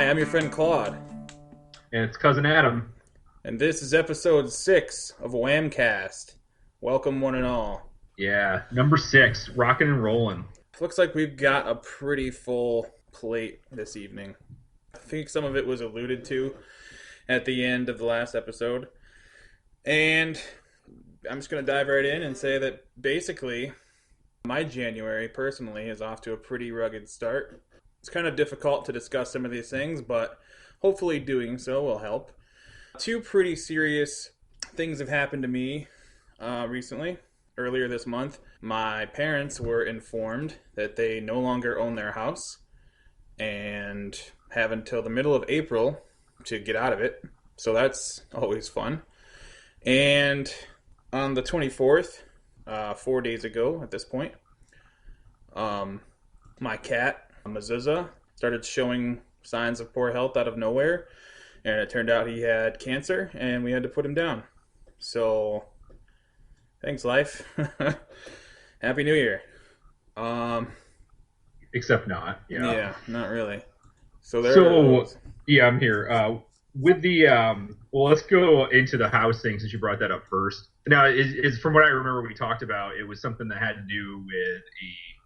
Hi, I'm your friend Claude, And it's Cousin Adam. and this is episode 6 of WAMCast. Welcome, one and all. Yeah, number 6, rocking and rolling. Looks like we've got a pretty full plate this evening. I think some of it was alluded to at the end of the last episode. And I'm just going to dive right in and say that basically, my January, personally, is off to a pretty rugged start. It's kind of difficult to discuss some of these things, but hopefully doing so will help. Two pretty serious things have happened to me recently. Earlier this month, my parents were informed that they no longer own their house and have until the middle of April to get out of it. So that's always fun. And on the 24th, 4 days ago at this point, my cat, Mezuzah, started showing signs of poor health out of nowhere. And it turned out he had cancer, and we had to put him down. So, thanks, life. Happy New Year. Except not. Yeah, not really. So yeah, I'm here. With the well, let's go into the house thing since you brought that up first. Now, is from what I remember we talked about, it was something that had to do with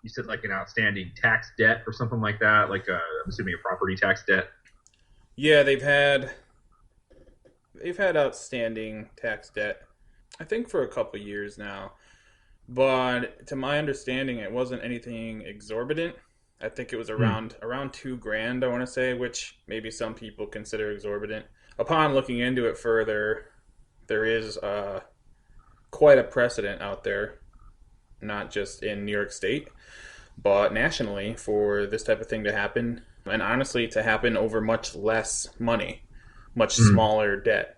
you said like an outstanding tax debt or something like that, like I'm assuming a property tax debt. Yeah, they've had outstanding tax debt, I think, for a couple of years now. But to my understanding, it wasn't anything exorbitant. I think it was around $2,000, I want to say, which maybe some people consider exorbitant. Upon looking into it further, there is quite a precedent out there, not just in New York State, but nationally, for this type of thing to happen. And honestly, to happen over much less money, much smaller debt.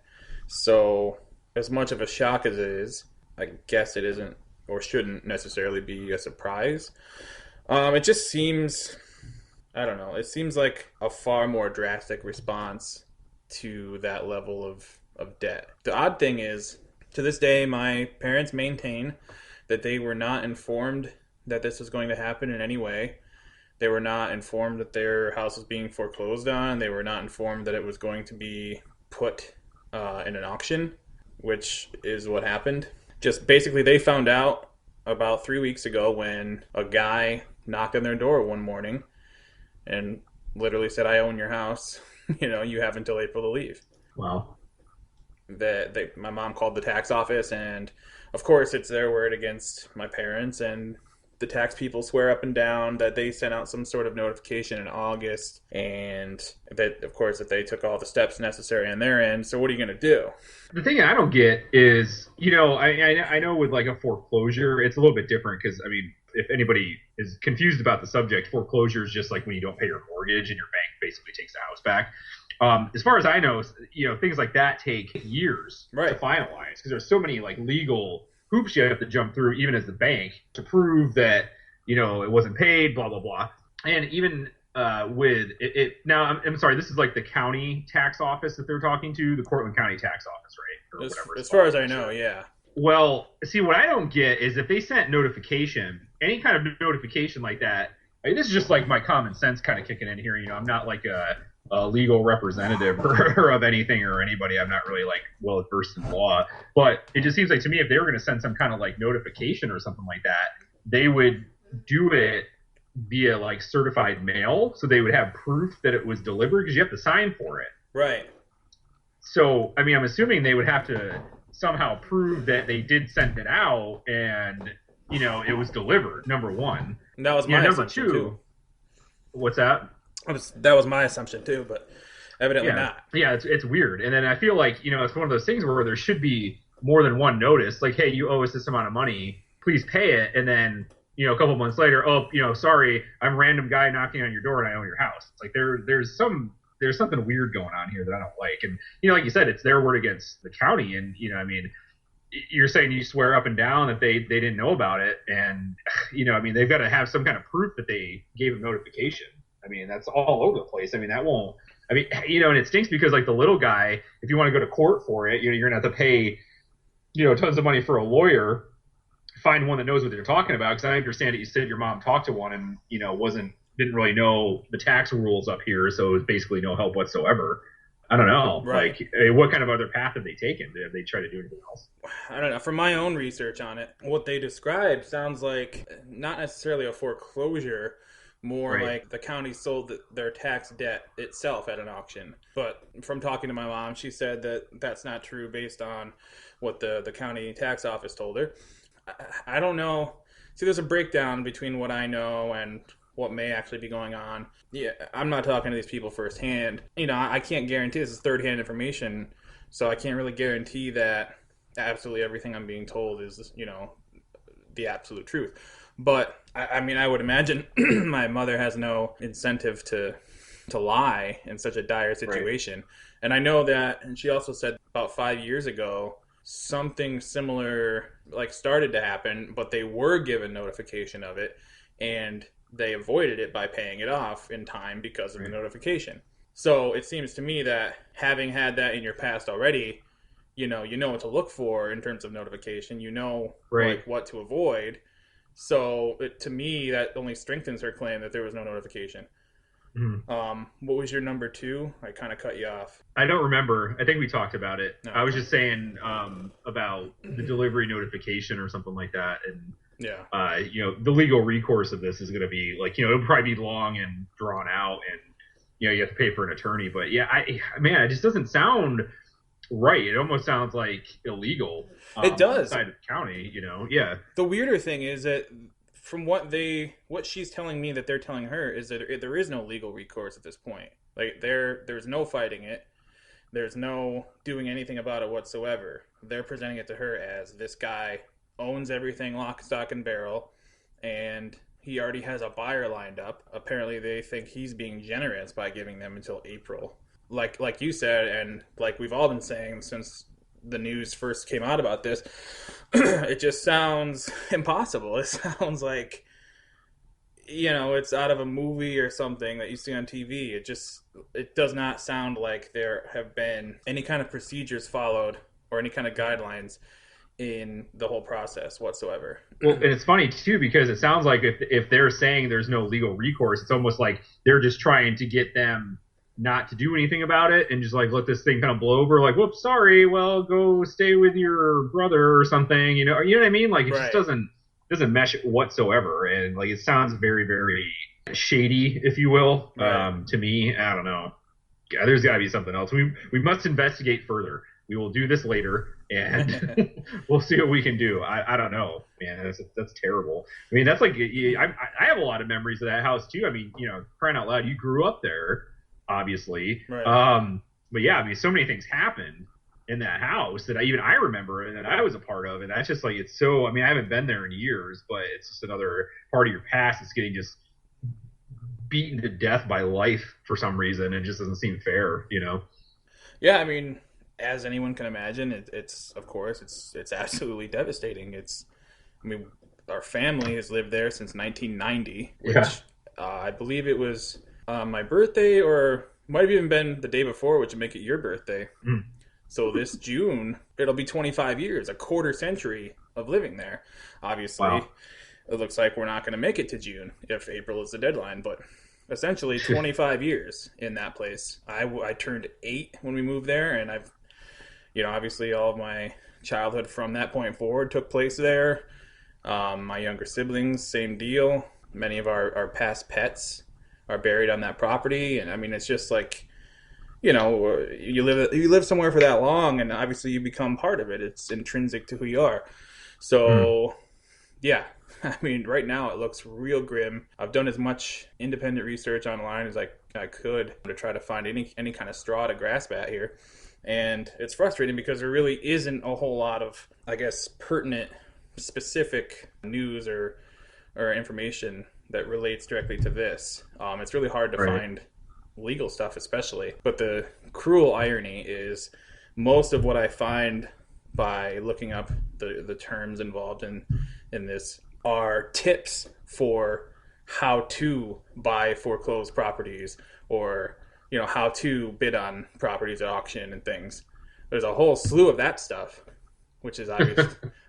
So, as much of a shock as it is, I guess it isn't or shouldn't necessarily be a surprise. It just seems, I don't know, it seems like a far more drastic response to that level of debt. The odd thing is, to this day, my parents maintain that they were not informed that this was going to happen in any way. They were not informed that their house was being foreclosed on. They were not informed that it was going to be put in an auction, which is what happened. Just basically, they found out about 3 weeks ago when a guy knocked on their door one morning and literally said, "I own your house. You have until April to leave." Wow. My mom called the tax office, and of course, it's their word against my parents, and the tax people swear up and down that they sent out some sort of notification in August, and that, of course, that they took all the steps necessary on their end. So what are you going to do? The thing I don't get is, I know with like a foreclosure, it's a little bit different because, I mean, if anybody is confused about the subject, foreclosure is just like when you don't pay your mortgage and your bank basically takes the house back. As far as I know, things like that take years to finalize because there's so many like legal hoops you have to jump through, even as the bank, to prove that it wasn't paid, blah blah blah. And even with it now, I'm sorry, this is like the county tax office that they're talking to, the Cortland County tax office, right? Or whatever. As far as I know, yeah. Well, see, what I don't get is if they sent notification, any kind of notification like that. I mean, this is just like my common sense kind of kicking in here. I'm not like a legal representative or of anything or anybody. I'm not really like well versed in law, but it just seems like to me if they were going to send some kind of like notification or something like that, they would do it via like certified mail, so they would have proof that it was delivered because you have to sign for it. Right. So I mean, I'm assuming they would have to somehow prove that they did send it out and it was delivered. Number one. And that was my number assumption two. Too. What's that? That was my assumption too, but evidently not. Yeah, it's weird. And then I feel like, it's one of those things where there should be more than one notice. Like, hey, you owe us this amount of money. Please pay it. And then, a couple months later, sorry, I'm a random guy knocking on your door and I own your house. It's like there's something weird going on here that I don't like. And, like you said, it's their word against the county. And, you're saying you swear up and down that they didn't know about it. And, they've got to have some kind of proof that they gave a notification. I mean, that's all over the place. I mean, that won't – I mean, and it stinks because, like, the little guy, if you want to go to court for it, you're going to have to pay, tons of money for a lawyer, find one that knows what they're talking about. Because I understand that you said your mom talked to one and, wasn't didn't really know the tax rules up here, so it was basically no help whatsoever. I don't know. Right. Like, what kind of other path have they taken? Have they tried to do anything else? I don't know. From my own research on it, what they describe sounds like not necessarily a foreclosure, more Right. like the county sold their tax debt itself at an auction. But from talking to my mom, she said that that's not true based on what the county tax office told her. I don't know. See, there's a breakdown between what I know and what may actually be going on. Yeah, I'm not talking to these people firsthand. You know, I can't guarantee this is third-hand information, so I can't really guarantee that absolutely everything I'm being told is, you know, the absolute truth. But I mean, I would imagine my mother has no incentive to lie in such a dire situation. Right. And I know that, and she also said about 5 years ago, something similar like started to happen, but they were given notification of it, and they avoided it by paying it off in time because of the notification. So it seems to me that having had that in your past already, you know what to look for in terms of notification. You know, like what to avoid. So to me, that only strengthens her claim that there was no notification. Mm-hmm. What was your number 2? I kind of cut you off. I don't remember. I think we talked about it. No, I was just saying about the delivery notification or something like that, and yeah, you know, the legal recourse of this is going to be like, you know, it'll probably be long and drawn out, and you know, you have to pay for an attorney. But yeah, man, it just doesn't sound right. It almost sounds like illegal. It does. Outside of the county, you know. Yeah. The weirder thing is that from what she's telling me that they're telling her is that there is no legal recourse at this point. Like there's no fighting it. There's no doing anything about it whatsoever. They're presenting it to her as this guy owns everything lock, stock, and barrel, and he already has a buyer lined up. Apparently they think he's being generous by giving them until April. Like you said, and like we've all been saying since the news first came out about this, it just sounds impossible. It sounds like, you know, it's out of a movie or something that you see on TV. It does not sound like there have been any kind of procedures followed or any kind of guidelines in the whole process whatsoever. Well, and it's funny too, because it sounds like if they're saying there's no legal recourse, it's almost like they're just trying to get them not to do anything about it and just like let this thing kind of blow over, like, whoops, sorry, well, go stay with your brother or something, you know what I mean? Like, it just doesn't mesh whatsoever, and like it sounds very, very shady, if you will. To me, I don't know. Yeah, there's got to be something else. We must investigate further. We will do this later, and we'll see what we can do. I don't know, man. That's terrible. I mean, that's like I have a lot of memories of that house too. I mean, you know, crying out loud, you grew up there, obviously. Right. But yeah, I mean, so many things happened in that house that I remember and that I was a part of, and that's just like, it's so. I mean, I haven't been there in years, but it's just another part of your past that's getting just beaten to death by life for some reason. It just doesn't seem fair, you know. Yeah, I mean, as anyone can imagine, it's of course it's absolutely devastating. I mean, our family has lived there since 1990, which I believe it was my birthday, or might have even been the day before, which would make it your birthday. So this June, it'll be 25 years, a quarter century of living there. Obviously, It looks like we're not going to make it to June if April is the deadline, but essentially 25 years in that place. I turned 8 when we moved there, and I've, you know, obviously all of my childhood from that point forward took place there. My younger siblings, same deal. Many of our past pets are buried on that property, and I mean, it's just like, you know, you live somewhere for that long, and obviously you become part of it. It's intrinsic to who you are. So, yeah, I mean, right now it looks real grim. I've done as much independent research online as I could to try to find any kind of straw to grasp at here. And it's frustrating because there really isn't a whole lot of, I guess, pertinent, specific news or information that relates directly to this. It's really hard to find legal stuff, especially. But the cruel irony is most of what I find by looking up the terms involved in this are tips for how to buy foreclosed properties, or, you know, how to bid on properties at auction and things. There's a whole slew of that stuff, which is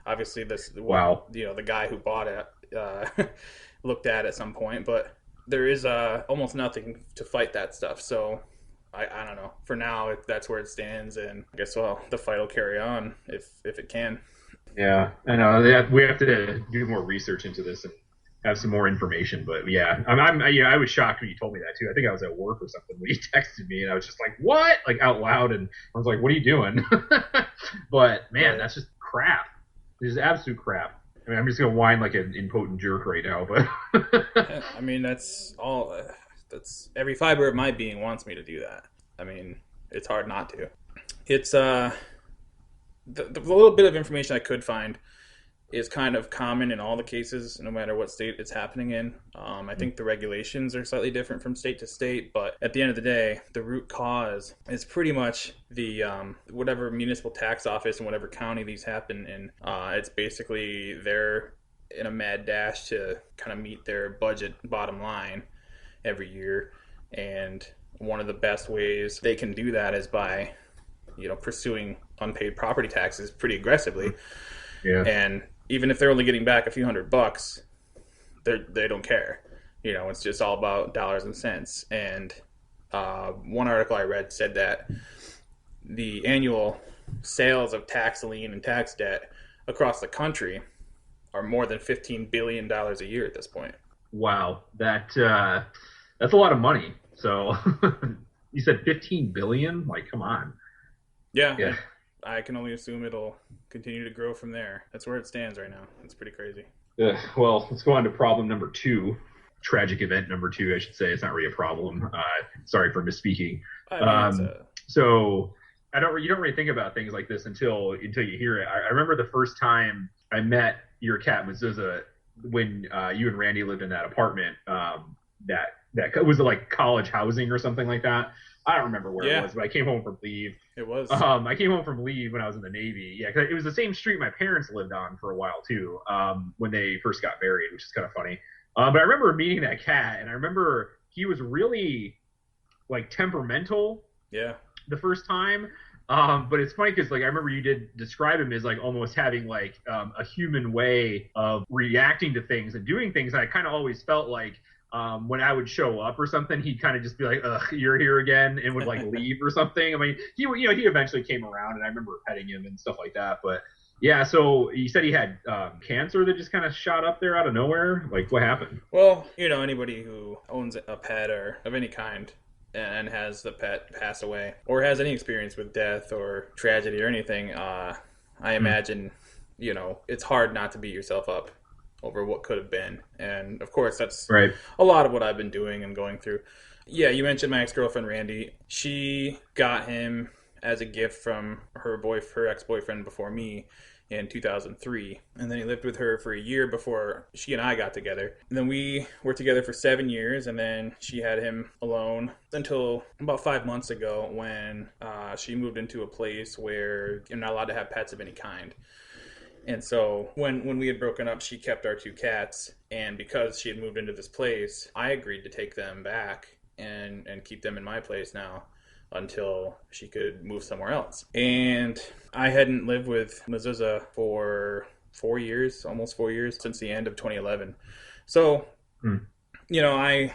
obviously this. You know, the guy who bought it looked at some point, but there is almost nothing to fight that stuff. So I don't know. For now, that's where it stands, and I guess the fight will carry on if it can. Yeah, I know. We have to do more research into this and have some more information. But yeah, I was shocked when you told me that too. I think I was at work or something when you texted me, and I was just like, "What?" Like out loud, and I was like, "What are you doing?" But man, that's just crap. This is absolute crap. I mean, I'm just gonna whine like an impotent jerk right now, but I mean, that's all. That's every fiber of my being wants me to do that. I mean, it's hard not to. It's the little bit of information I could find is kind of common in all the cases, no matter what state it's happening in. I think the regulations are slightly different from state to state, but at the end of the day, the root cause is pretty much the whatever municipal tax office in whatever county these happen in. It's basically they're in a mad dash to kind of meet their budget bottom line every year, and one of the best ways they can do that is by pursuing unpaid property taxes pretty aggressively. Yeah. And even if they're only getting back a few $100, they don't care. It's just all about dollars and cents. And one article I read said that the annual sales of tax lien and tax debt across the country are more than $15 billion a year at this point. Wow, that's a lot of money. So you said 15 billion? Like, come on. Yeah. I can only assume it'll continue to grow from there. That's where it stands right now. It's pretty crazy. Well, let's go on to problem number 2. Tragic event number 2, I should say. It's not really a problem. Sorry for misspeaking. So you don't really think about things like this until you hear it. I remember the first time I met your cat Mezuzah when you and Randy lived in that apartment. That was like college housing or something like that. I don't remember where it was, but I came home from leave. It was. I came home from leave when I was in the Navy. Yeah, 'cause it was the same street my parents lived on for a while too. When they first got married, which is kind of funny. But I remember meeting that cat, and I remember he was really like temperamental. Yeah. The first time. But it's funny because like I remember you did describe him as like almost having like a human way of reacting to things and doing things. And I kind of always felt like when I would show up or something, he'd kind of just be like, "Ugh, you're here again," and would like leave or something. I mean, he eventually came around, and I remember petting him and stuff like that. But yeah, so you said he had cancer that just kind of shot up there out of nowhere. Like, what happened? Well, anybody who owns a pet or of any kind and has the pet pass away or has any experience with death or tragedy or anything, I imagine, it's hard not to beat yourself up over what could have been. And of course, that's right. A lot of what I've been doing and going through. Yeah, you mentioned my ex-girlfriend, Randy. She got him as a gift from her ex-boyfriend before me in 2003. And then he lived with her for a year before she and I got together. And then we were together for 7 years, and then she had him alone until about 5 months ago when she moved into a place where you're not allowed to have pets of any kind. And so when we had broken up, she kept our 2 cats. And because she had moved into this place, I agreed to take them back and keep them in my place now until she could move somewhere else. And I hadn't lived with Mezuzah for 4 years, almost 4 years, since the end of 2011. So, I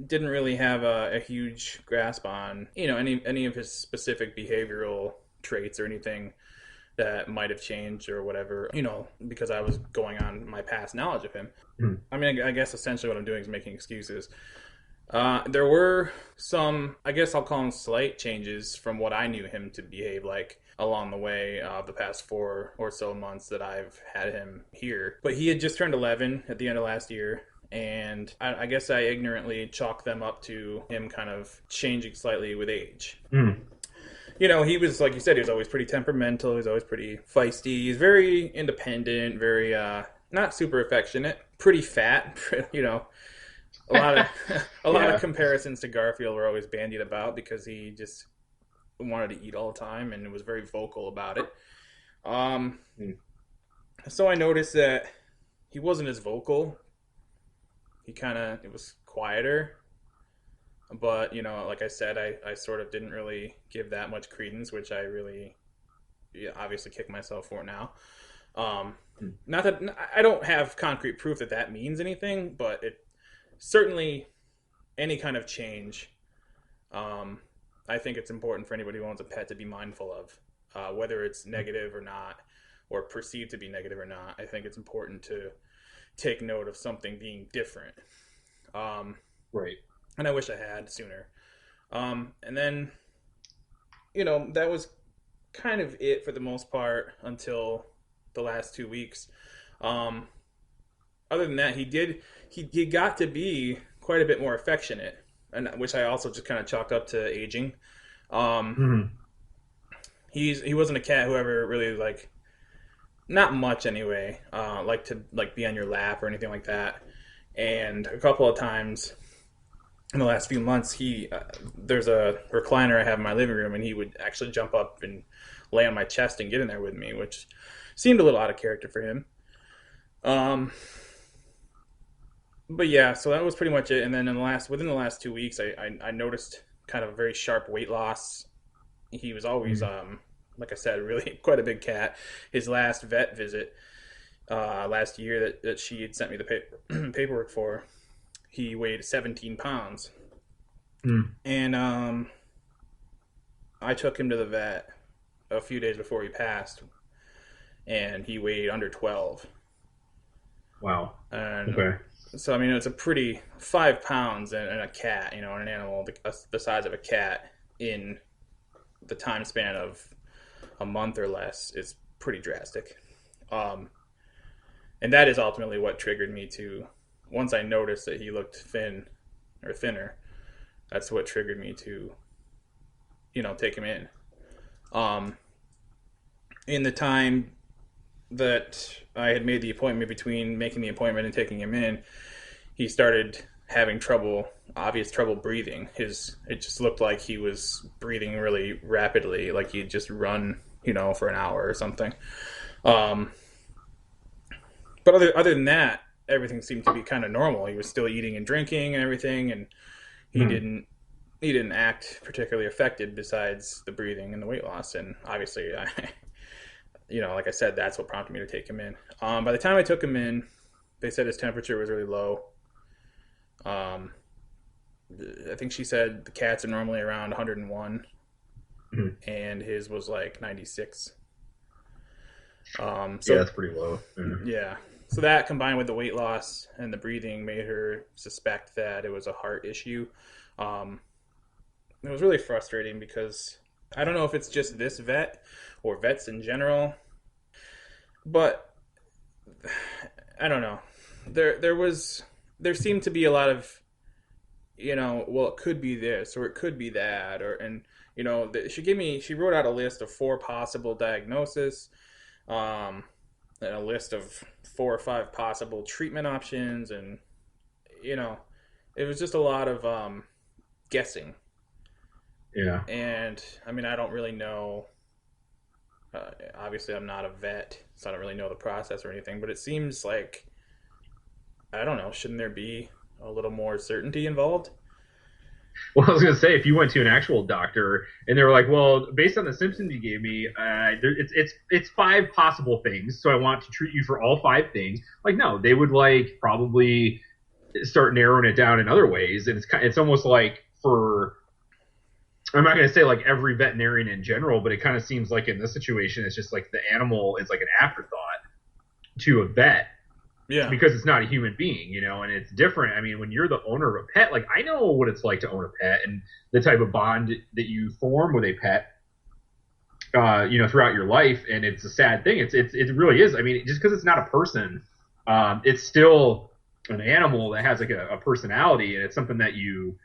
didn't really have a huge grasp on, any of his specific behavioral traits or anything that might have changed or whatever, because I was going on my past knowledge of him. I mean, I guess essentially what I'm doing is making excuses. There were some, I guess I'll call them slight changes from what I knew him to behave like along the way of the past 4 or so months that I've had him here. But he had just turned 11 at the end of last year. And I guess I ignorantly chalked them up to him kind of changing slightly with age. He was, like you said, he was always pretty temperamental. He was always pretty feisty. He's very independent, very, not super affectionate, pretty fat, A lot of comparisons to Garfield were always bandied about because he just wanted to eat all the time and was very vocal about it. So I noticed that he wasn't as vocal. It was quieter. But, like I said, I sort of didn't really give that much credence, which I really obviously kick myself for now. Not that I don't have concrete proof that means anything, but certainly any kind of change, I think it's important for anybody who owns a pet to be mindful of, whether it's negative or not, or perceived to be negative or not. I think it's important to take note of something being different. Right. And I wish I had sooner. And then, that was kind of it for the most part until the last 2 weeks. Other than that, he got to be quite a bit more affectionate, and which I also just kind of chalked up to aging. He wasn't a cat who ever really not much anyway, like to be on your lap or anything like that. And a couple of times in the last few months, there's a recliner I have in my living room, and he would actually jump up and lay on my chest and get in there with me, which seemed a little out of character for him. But yeah, so that was pretty much it. And then within the last 2 weeks, I noticed kind of a very sharp weight loss. He was always, like I said, really quite a big cat. His last vet visit last year that she had sent me the paperwork for, he weighed 17 pounds. And I took him to the vet a few days before he passed, and he weighed under 12. Wow. And okay. So, I mean, it's a pretty 5 pounds and a cat, and an animal the size of a cat in the time span of a month or less is pretty drastic. And that is ultimately what triggered me to, once I noticed that he looked thinner, that's what triggered me to, take him in. In the time that I had made the appointment, between making the appointment and taking him in, he started having obvious trouble breathing. It just looked like he was breathing really rapidly, like he'd just run, for an hour or something. But other than that, everything seemed to be kind of normal. He was still eating and drinking and everything, and he didn't act particularly affected besides the breathing and the weight loss. And obviously, like I said, that's what prompted me to take him in. By the time I took him in, they said his temperature was really low. I think she said the cats are normally around 101, and his was like 96. So, yeah, that's pretty low. Yeah. So that, combined with the weight loss and the breathing, made her suspect that it was a heart issue. It was really frustrating because I don't know if it's just this vet or vets in general, but I don't know. There seemed to be a lot of, well, it could be this or it could be that, she wrote out a list of 4 possible diagnoses, and a list of 4 or 5 possible treatment options, and it was just a lot of guessing. Yeah. And I mean, I don't really know. Obviously, I'm not a vet, so I don't really know the process or anything. But it seems like, I don't know, shouldn't there be a little more certainty involved? Well, I was going to say, if you went to an actual doctor and they were like, well, based on the symptoms you gave me, it's 5 possible things, so I want to treat you for all 5 things. Like, no, they would probably start narrowing it down in other ways. And it's almost like I'm not going to say every veterinarian in general, but it kind of seems like in this situation, it's just like the animal is like an afterthought to a vet. Yeah. Because it's not a human being, and it's different. I mean, when you're the owner of a pet, I know what it's like to own a pet and the type of bond that you form with a pet, throughout your life. And it's a sad thing. It really is. I mean, just because it's not a person, it's still an animal that has a personality, and it's something that you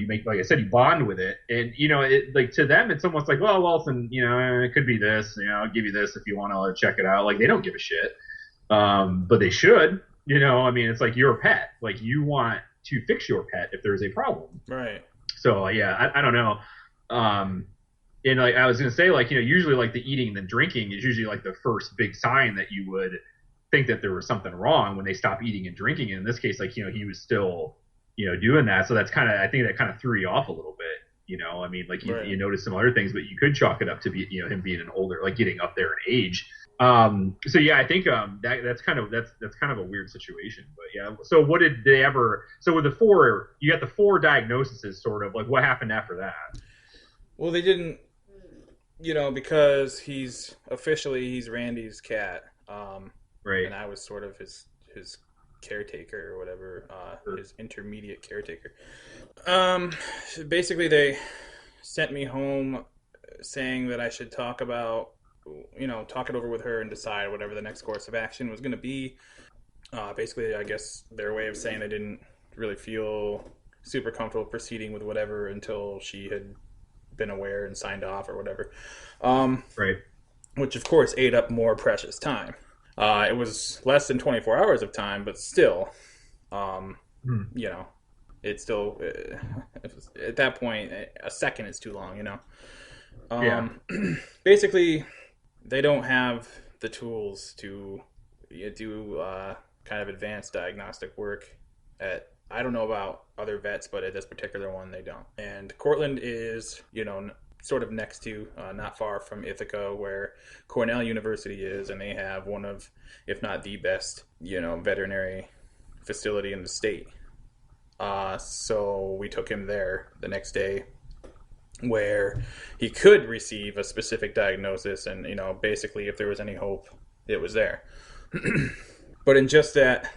make, like I said, you bond with it. And, to them, it's almost like, well, Wilson, it could be this, I'll give you this if you want to check it out. They don't give a shit. But they should, I mean, it's like you're a pet. You want to fix your pet if there's a problem. Right. So, yeah, I don't know. And I was going to say, usually the eating and the drinking is usually the first big sign that you would think that there was something wrong when they stop eating and drinking. And in this case, he was still, doing that. So that's I think that kind of threw you off a little bit. I mean, Right. you noticed some other things, but you could chalk it up to him being an older, getting up there in age. So yeah, I think that's kind of a weird situation. But yeah, so what did they ever? So with you got the 4 diagnoses, sort of like what happened after that? Well, they didn't, because he's Randy's cat, Right. and I was sort of his caretaker or whatever, his intermediate caretaker. Basically, they sent me home saying that I should talk it over with her and decide whatever the next course of action was going to be. Basically, I guess their way of saying they didn't really feel super comfortable proceeding with whatever until she had been aware and signed off or whatever. Right. Which, of course, ate up more precious time. It was less than 24 hours of time, but still, it's still, at that point, a second is too long, Basically, they don't have the tools to do kind of advanced diagnostic work I don't know about other vets, but at this particular one, they don't. And Cortland is, sort of next to, not far from Ithaca, where Cornell University is, and they have one of, if not the best, veterinary facility in the state. So we took him there the next day, where he could receive a specific diagnosis, and basically if there was any hope, it was there. But in just that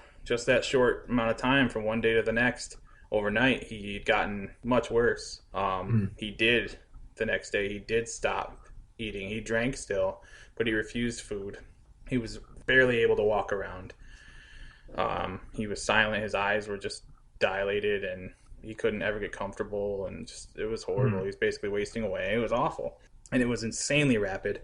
short amount of time, from one day to the next, overnight, he'd gotten much worse. The next day he did stop eating. He drank still, but he refused food. He was barely able to walk around. He was silent. His eyes were just dilated, and he couldn't ever get comfortable, and it was horrible. He was basically wasting away. It was awful, and it was insanely rapid.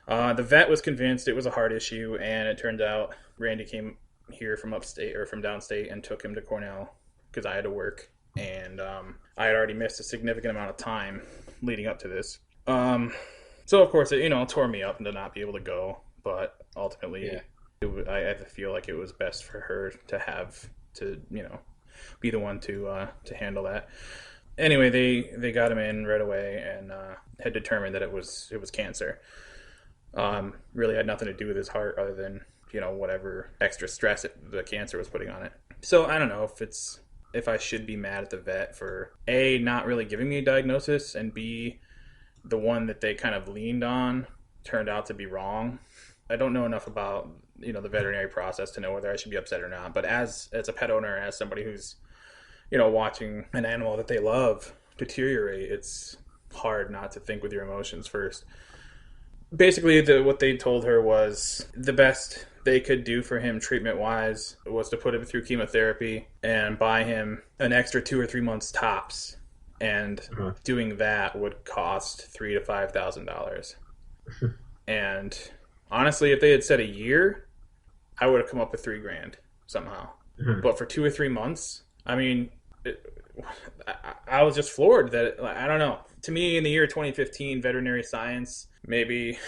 The vet was convinced it was a heart issue, and it turned out Randy came here from upstate or from downstate and took him to Cornell because I had to work, and I had already missed a significant amount of time leading up to this. So of course it tore me up to not be able to go, but ultimately I feel like it was best for her to have to be the one to handle that. Anyway, they got him in right away and had determined that it was cancer. Really had nothing to do with his heart other than whatever extra stress the cancer was putting on it. So I don't know if I should be mad at the vet for A, not really giving me a diagnosis, and B, the one that they kind of leaned on turned out to be wrong. I don't know enough about the veterinary process to know whether I should be upset or not. But as a pet owner, as somebody who's watching an animal that they love deteriorate, it's hard not to think with your emotions first. Basically, what they told her was the best they could do for him treatment-wise was to put him through chemotherapy and buy him an extra 2 or 3 months tops. And doing that would cost $3,000 to $5,000. And honestly, if they had said a year, I would have come up with $3,000 somehow. But for 2 or 3 months, I mean, I was just floored that I don't know. To me, in the year 2015, veterinary science, maybe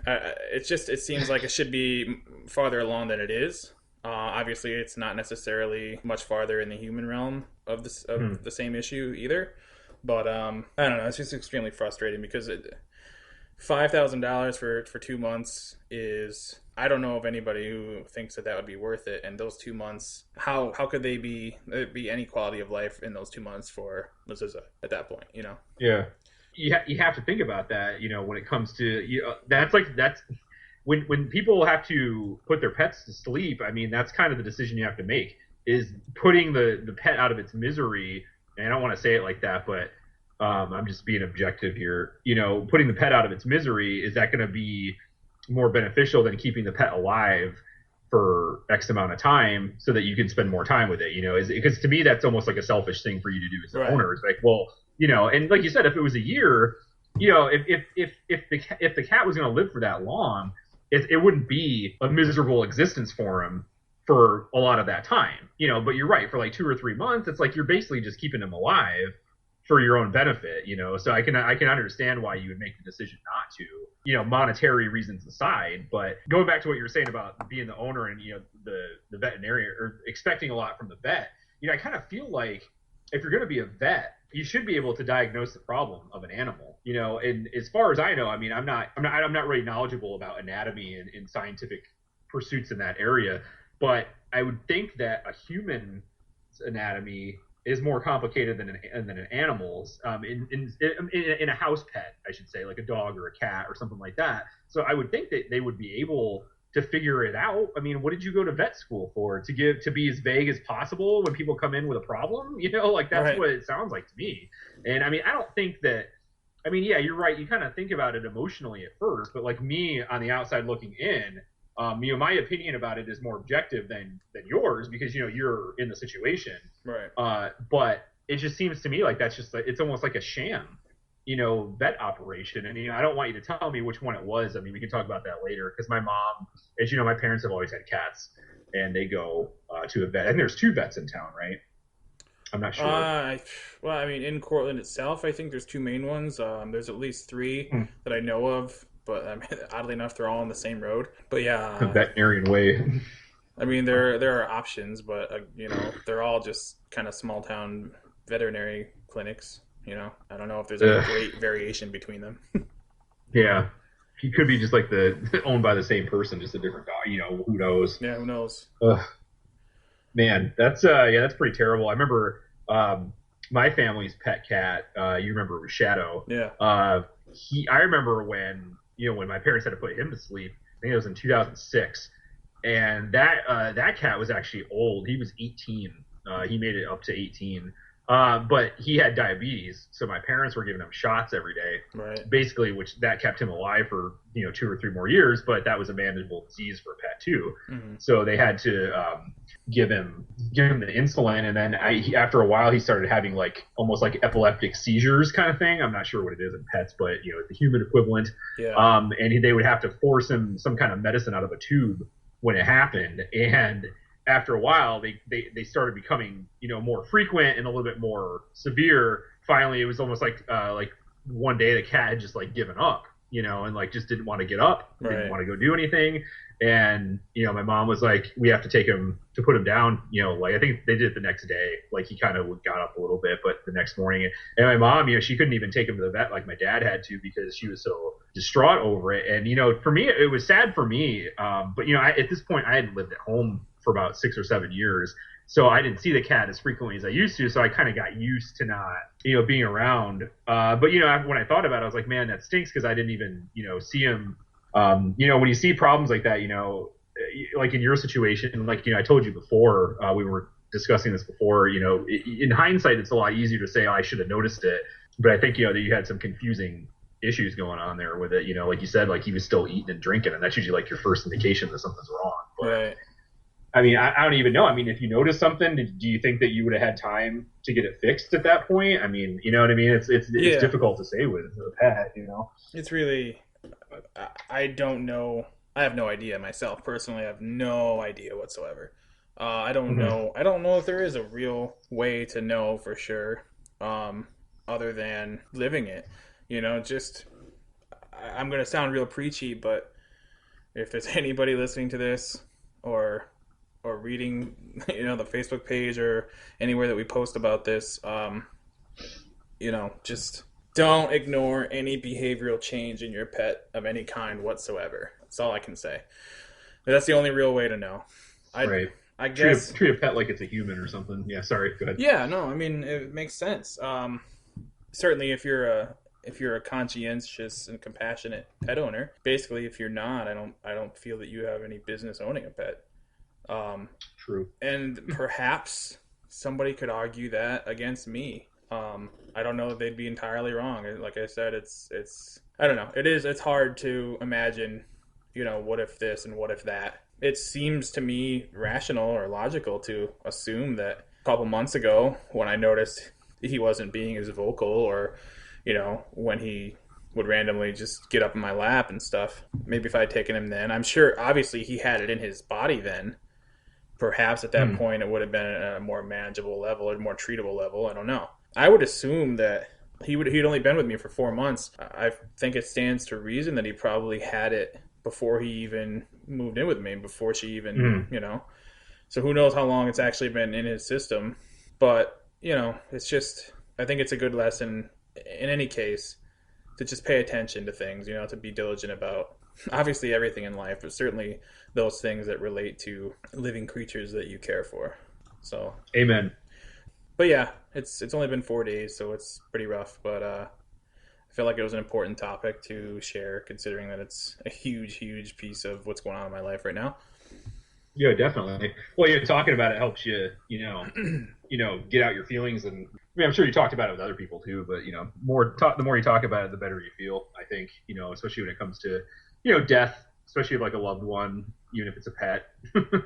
it seems like it should be farther along than it is. Obviously, it's not necessarily much farther in the human realm of the same issue either. But I don't know. It's just extremely frustrating because $5,000 for 2 months is, I don't know of anybody who thinks that would be worth it. And those 2 months, how could they be any quality of life in those 2 months for Mezuzah at that point? Yeah. You have to think about that, when it comes to that's when people have to put their pets to sleep. I mean, that's kind of the decision you have to make, is putting the pet out of its misery. And I don't want to say it like that, but I'm just being objective here. Putting the pet out of its misery, is that going to be more beneficial than keeping the pet alive for X amount of time so that you can spend more time with it? Because to me, that's almost like a selfish thing for you to do as an owner. It's like, well, and like you said, if it was a year, if the cat was going to live for that long, it wouldn't be a miserable existence for him for a lot of that time. But you're right, for like 2 or 3 months, it's like you're basically just keeping him alive for your own benefit. So I can understand why you would make the decision not to, monetary reasons aside. But going back to what you were saying about being the owner and the veterinarian, or expecting a lot from the vet, I kind of feel like if you're going to be a vet you should be able to diagnose the problem of an animal, you know. And as far as I know, I mean, I'm not really knowledgeable about anatomy and scientific pursuits in that area, but I would think that a human's anatomy is more complicated than an animal's. In a house pet, I should say, like a dog or a cat or something like that. So I would think that they would be able to figure it out. I mean, what did you go to vet school for? To be as vague as possible when people come in with a problem? You know, like that's what it sounds like to me. And I mean, I don't think that. I mean, yeah, you're right. You kind of think about it emotionally at first, but like me on the outside looking in, you know, my opinion about it is more objective than yours because, you know, you're in the situation. Right. But it just seems to me like that's just it's almost like a sham, you know, vet operation. And, you know, I don't want you to tell me which one it was. I mean, we can talk about that later because my mom, as you know, my parents have always had cats and they go to a vet. And there's 2 vets in town, right? I'm not sure. Well, I mean, in Cortland itself, I think there's 2 main ones. There's at least 3 that I know of. But I mean, oddly enough, they're all on the same road. But yeah, veterinarian way. I mean, there are options, but you know, they're all just kind of small town veterinary clinics. You know, I don't know if there's any great variation between them. Yeah, he could be just like owned by the same person, just a different dog. You know, who knows? Yeah, who knows? Man, that's that's pretty terrible. I remember my family's pet cat. You remember it was Shadow. Yeah. I remember when my parents had to put him to sleep. I think it was in 2006, and that cat was actually old. He was 18. He made it up to 18. But he had diabetes, so my parents were giving him shots every day, right? Basically, which that kept him alive for 2 or 3 more years. But that was a manageable disease for a pet too, so they had to give him the insulin, and then after a while he started having like almost like epileptic seizures kind of thing. I'm not sure what it is in pets, but it's the human equivalent. Yeah. And they would have to force him some kind of medicine out of a tube when it happened, and after a while, they started becoming, more frequent and a little bit more severe. Finally, it was almost like one day the cat had just like given up, and like just didn't want to get up, didn't want to go do anything. And, my mom was like, we have to take him to put him down, like I think they did it the next day. Like he kind of got up a little bit, but the next morning, and my mom, she couldn't even take him to the vet like my dad had to because she was so distraught over it. And, for me, it was sad for me. But, at this point I had lived at home for about 6 or 7 years. So I didn't see the cat as frequently as I used to. So I kind of got used to not, being around. But, when I thought about it, I was like, man, that stinks because I didn't even, see him. When you see problems like that, like in your situation, like, I told you before, we were discussing this before, in hindsight, it's a lot easier to say, oh, I should have noticed it. But I think, that you had some confusing issues going on there with it. Like you said, like he was still eating and drinking, and that's usually like your first indication that something's wrong. But, right. I mean, I don't even know. I mean, if you notice something, do you think that you would have had time to get it fixed at that point? I mean, you know what I mean? It's difficult to say with a pet, It's really, I don't know. I have no idea myself. Personally, I have no idea whatsoever. I don't know. I don't know if there is a real way to know for sure, other than living it. Just, I'm going to sound real preachy, but if there's anybody listening to this or reading, the Facebook page or anywhere that we post about this, just don't ignore any behavioral change in your pet of any kind whatsoever. That's all I can say. But that's the only real way to know. I guess treat a pet like it's a human or something. Yeah, sorry, go ahead. Yeah, no, I mean it makes sense. Certainly, if you're a conscientious and compassionate pet owner, basically, if you're not, I don't feel that you have any business owning a pet. True. And perhaps somebody could argue that against me. I don't know that they'd be entirely wrong. Like I said, it's I don't know. It's hard to imagine, what if this and what if that. It seems to me rational or logical to assume that a couple months ago when I noticed he wasn't being as vocal or, when he would randomly just get up in my lap and stuff, maybe if I had taken him then, I'm sure obviously he had it in his body then. Perhaps at that point it would have been at a more manageable level or more treatable level. I don't know. I would assume that he'd only been with me for 4 months. I think it stands to reason that he probably had it before he even moved in with me, before she even, So who knows how long it's actually been in his system. But, it's just, I think it's a good lesson in any case to just pay attention to things, to be diligent about obviously everything in life, but certainly those things that relate to living creatures that you care for. So, amen. But yeah, it's only been 4 days, so it's pretty rough. But I feel like it was an important topic to share, considering that it's a huge, huge piece of what's going on in my life right now. Yeah, definitely. Well, you're talking about it helps you, get out your feelings, and I mean, I'm sure you talked about it with other people too. But the more you talk about it, the better you feel. I think, especially when it comes to, death, especially of like a loved one, even if it's a pet.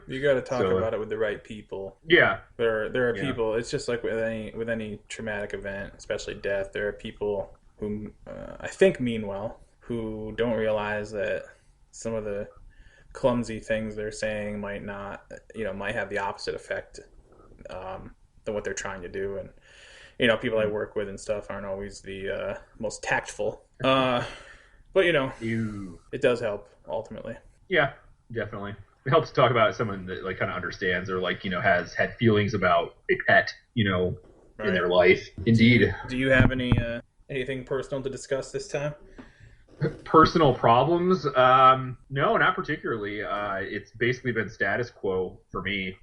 You got to talk about it with the right people. Yeah, there are people. It's just like with any traumatic event, especially death. There are people who I think mean well, who don't realize that some of the clumsy things they're saying might have the opposite effect than what they're trying to do. And people I work with and stuff aren't always the most tactful. But it does help ultimately. Yeah, definitely. It helps to talk about someone that like kind of understands or like has had feelings about a pet, in their life. Indeed. Do you have anything personal to discuss this time? Personal problems? No, not particularly. It's basically been status quo for me.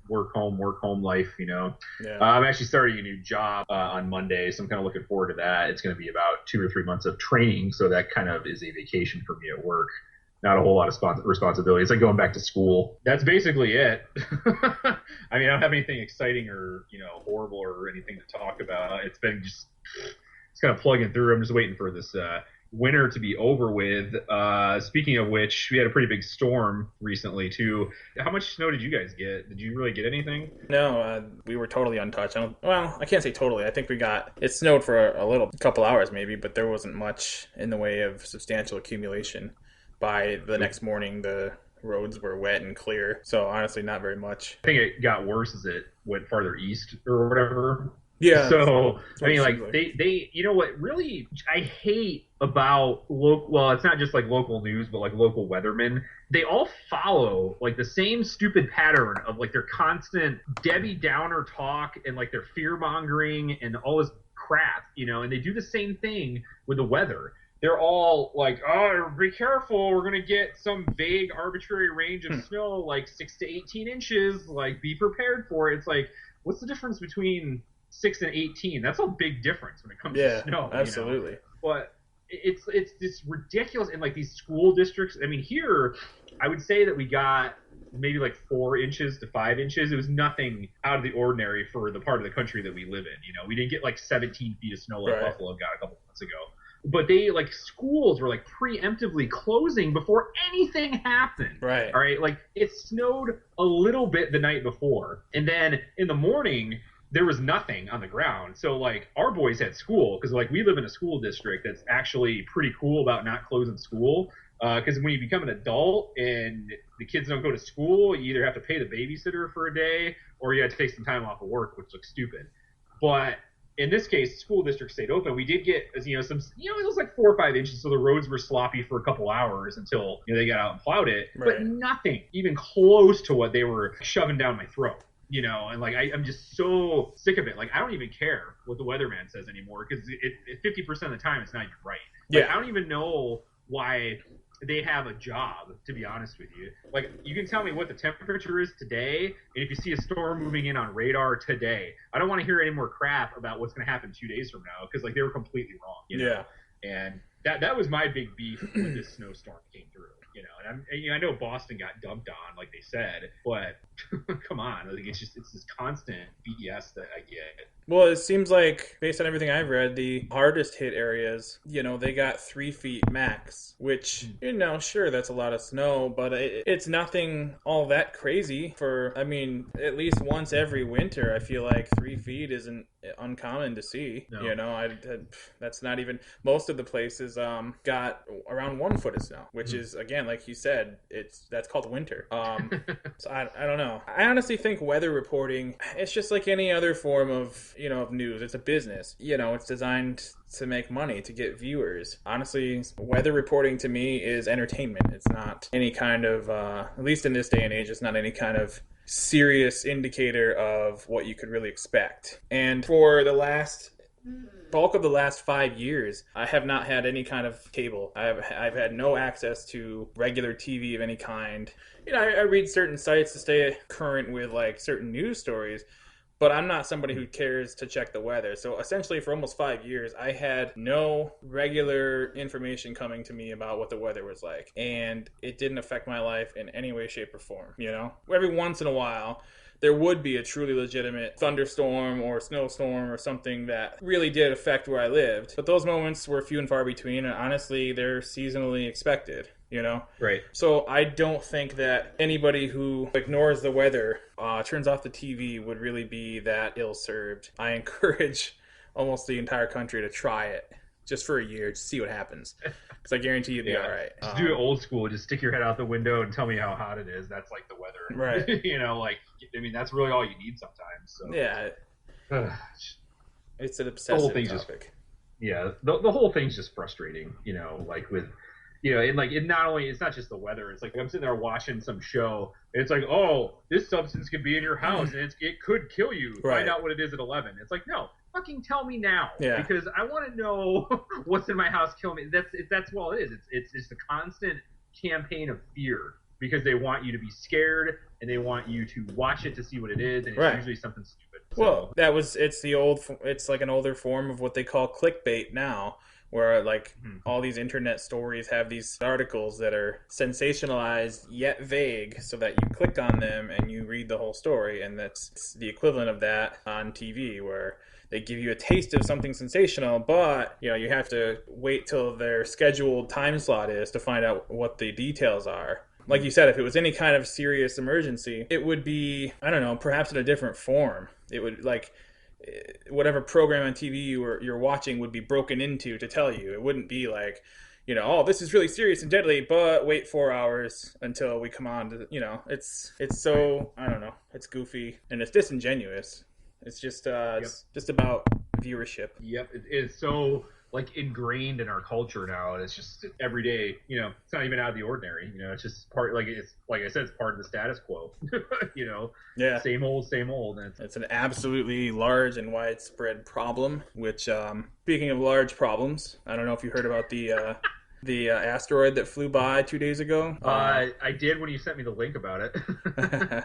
Work home life. Yeah. I'm actually starting a new job on Monday, so I'm kind of looking forward to that. It's going to be about 2 or 3 months of training, so that kind of is a vacation for me at work. Not a whole lot of responsibility. It's like going back to school. That's basically it. I mean, I don't have anything exciting or horrible or anything to talk about. It's been just kind of plugging through. I'm just waiting for this winter to be over with. Speaking of which, we had a pretty big storm recently too. How much snow did you guys get? Did you really get anything? No, we were totally untouched. I can't say totally. I think it snowed for a couple hours maybe, but there wasn't much in the way of substantial accumulation. By the next morning, the roads were wet and clear. So honestly, not very much. I think it got worse as it went farther east or whatever. Yeah. So I mean, like they, what really I hate about well, it's not just like local news, but like local weathermen. They all follow like the same stupid pattern of like their constant Debbie Downer talk and like their fear mongering and all this crap, and they do the same thing with the weather. They're all like, oh, be careful. We're going to get some vague arbitrary range of snow, like 6 to 18 inches. Like, be prepared for it. It's like, what's the difference between 6 and 18? That's a big difference when it comes to snow. Absolutely. But it's this ridiculous. And like these school districts, I mean, here, I would say that we got maybe like 4 inches to 5 inches. It was nothing out of the ordinary for the part of the country that we live in. We didn't get like 17 feet of snow like Buffalo got a couple months ago. But they, like, schools were, like, preemptively closing before anything happened. Right. All right? Like, it snowed a little bit the night before. And then in the morning, there was nothing on the ground. So, like, our boys had school because, like, we live in a school district that's actually pretty cool about not closing school. Because when you become an adult and the kids don't go to school, you either have to pay the babysitter for a day or you have to take some time off of work, which looks stupid. But in this case, the school district stayed open. We did get, some, it was like 4 or 5 inches, so the roads were sloppy for a couple hours until they got out and plowed it. Right. But nothing even close to what they were shoving down my throat. And like I'm just so sick of it. Like I don't even care what the weatherman says anymore because 50% of the time it's not even right. Like, I don't even know why they have a job, to be honest with you. Like, you can tell me what the temperature is today, and if you see a storm moving in on radar today, I don't want to hear any more crap about what's going to happen 2 days from now, because, like, they were completely wrong, Yeah. And that was my big beef when this snowstorm came through, And I know Boston got dumped on, like they said, but come on, like, it's this constant BS that I get. Well, it seems like, based on everything I've read, the hardest hit areas, they got 3 feet max, which, sure, that's a lot of snow, but it's nothing all that crazy for, at least once every winter, I feel like 3 feet isn't uncommon to see. No. That's not even, most of the places got around 1 foot of snow, which is, again, like you said, that's called winter. So I don't know. I honestly think weather reporting, it's just like any other form of news. It's a business. It's designed to make money, to get viewers. Honestly, weather reporting to me is entertainment. It's not any kind of, at least in this day and age, it's not any kind of serious indicator of what you could really expect. And for the last bulk of the last 5 years, I have not had any kind of cable. I've had no access to regular TV of any kind. I read certain sites to stay current with like certain news stories, but I'm not somebody who cares to check the weather. So essentially, for almost 5 years, I had no regular information coming to me about what the weather was like, and it didn't affect my life in any way, shape, or form. Every once in a while, there would be a truly legitimate thunderstorm or snowstorm or something that really did affect where I lived. But those moments were few and far between, and honestly, they're seasonally expected. Right. So I don't think that anybody who ignores the weather, turns off the TV, would really be that ill-served. I encourage almost the entire country to try it just for a year to see what happens. Because I guarantee you'd be all right. Just do it old school. Just stick your head out the window and tell me how hot it is. That's like the weather. Right. That's really all you need sometimes. So. Yeah. It's an obsessive topic. The whole thing's just frustrating, and not only, it's not just the weather. It's like I'm sitting there watching some show. And it's like, oh, this substance could be in your house and it could kill you. Right. Find out what it is at 11. It's like, no, fucking tell me now. Yeah. Because I want to know what's in my house. Kill me. That's all it is. It's just a constant campaign of fear because they want you to be scared and they want you to watch it to see what it is, and it's usually something stupid. Well, it's like an older form of what they call clickbait now, where like all these internet stories have these articles that are sensationalized yet vague, so that you click on them and you read the whole story, and that's the equivalent of that on TV, where they give you a taste of something sensational, but you have to wait till their scheduled time slot is to find out what the details are. Like you said, if it was any kind of serious emergency, it would be, I don't know, perhaps in a different form. It would, like, whatever program on TV you're watching would be broken into to tell you. It wouldn't be like, oh, this is really serious and deadly, but wait 4 hours until we come on to, it's so, I don't know, it's goofy and it's disingenuous. It's just, it's just about viewership. Yep, it's so like ingrained in our culture now, and it's just every day. It's not even out of the ordinary. It's just part, like I said, it's part of the status quo. Yeah, same old. And it's an absolutely large and widespread problem. Which, speaking of large problems, I don't know if you heard about the asteroid that flew by 2 days ago. I did when you sent me the link about it.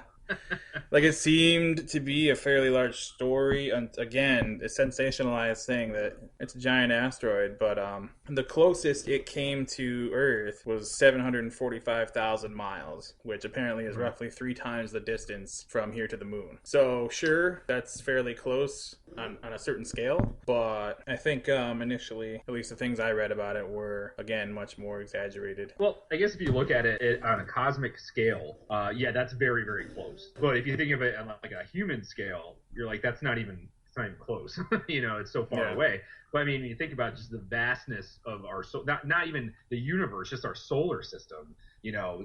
Like, it seemed to be a fairly large story, and again, a sensationalized thing that it's a giant asteroid, but the closest it came to Earth was 745,000 miles, which apparently is roughly 3 times the distance from here to the moon. So sure, that's fairly close on a certain scale, but I think initially, at least the things I read about it were, again, much more exaggerated. Well, I guess if you look at it on a cosmic scale, that's very, very close. But if you think of it on like a human scale, you're like, it's not even close. It's so far away. But I mean, you think about just the vastness of our not even the universe, just our solar system.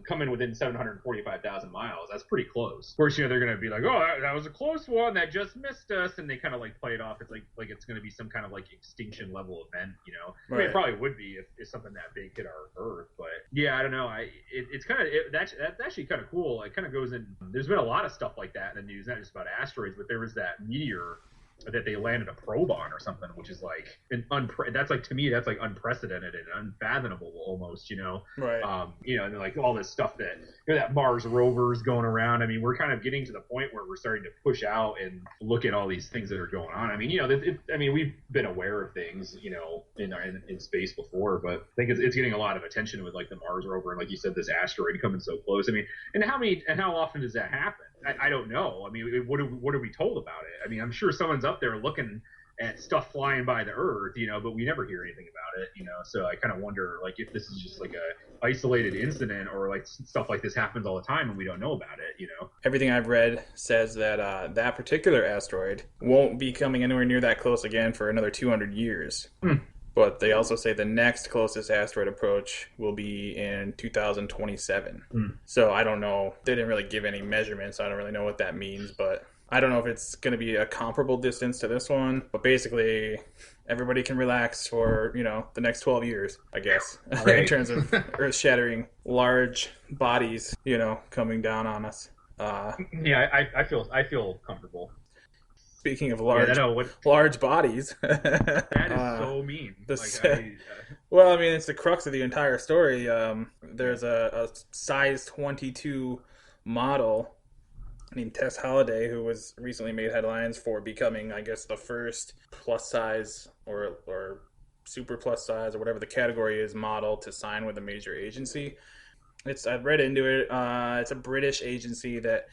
Coming within 745,000 miles, that's pretty close. Of course, they're going to be like, oh, that was a close one, that just missed us, and they kind of like play it off. It's like it's going to be some kind of like extinction level event. I mean, it probably would be if something that big hit our Earth. But yeah, I don't know. It's kind of that's actually kind of cool. It kind of goes in. There's been a lot of stuff like that in the news, not just about asteroids, but there was that meteor that they landed a probe on or something, which is like that's like, to me, that's like unprecedented and unfathomable almost, Right. And then like all this stuff that that Mars rover's going around. I mean, we're kind of getting to the point where we're starting to push out and look at all these things that are going on. I mean, we've been aware of things, in space before, but I think it's getting a lot of attention with like the Mars rover and, like you said, this asteroid coming so close. I mean, and how often does that happen? I don't know. I mean, what are we told about it? I mean, I'm sure someone's up there looking at stuff flying by the Earth, but we never hear anything about it, So I kind of wonder, like, if this is just like a isolated incident, or like stuff like this happens all the time and we don't know about it, Everything I've read says that that particular asteroid won't be coming anywhere near that close again for another 200 years. But they also say the next closest asteroid approach will be in 2027. So I don't know. They didn't really give any measurements. I don't really know what that means, but I don't know if it's going to be a comparable distance to this one. But basically, everybody can relax for, the next 12 years, I guess, in terms of earth-shattering large bodies, coming down on us. I feel comfortable. Speaking of Yeah, I know what large bodies, that is so mean. well, I mean, it's the crux of the entire story. There's a size 22 model named Tess Holliday who was recently made headlines for becoming, I guess, the first plus size or super plus size or whatever the category is model to sign with a major agency. I've read into it. It's a British agency that,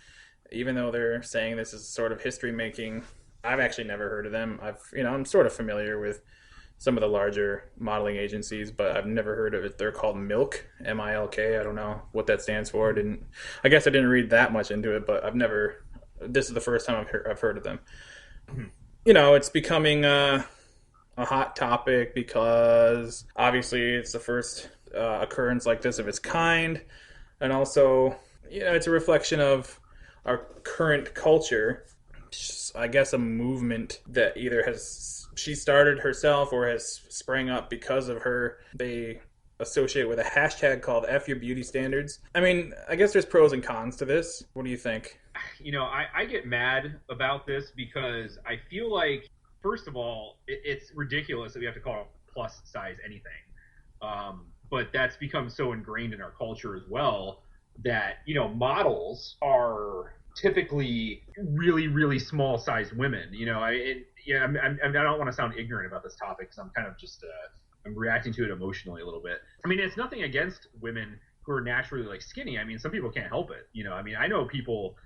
even though they're saying this is sort of history making, I've actually never heard of them. I'm sort of familiar with some of the larger modeling agencies, but I've never heard of it. They're called Milk, MILK. I don't know what that stands for. I guess I didn't read that much into it, but this is the first time I've heard of them. It's becoming a hot topic because obviously it's the first occurrence like this of its kind, and also it's a reflection of our current culture. I guess a movement that either she started herself or has sprang up because of her. They associate with a hashtag called F Your Beauty Standards. I mean, I guess there's pros and cons to this. What do you think? I get mad about this because I feel like, first of all, it's ridiculous that we have to call plus size anything. But that's become so ingrained in our culture as well that, models are typically really, really small sized women. I don't want to sound ignorant about this topic because I'm kind of just, I'm reacting to it emotionally a little bit. I mean, it's nothing against women who are naturally like skinny. I mean, some people can't help it. I know people,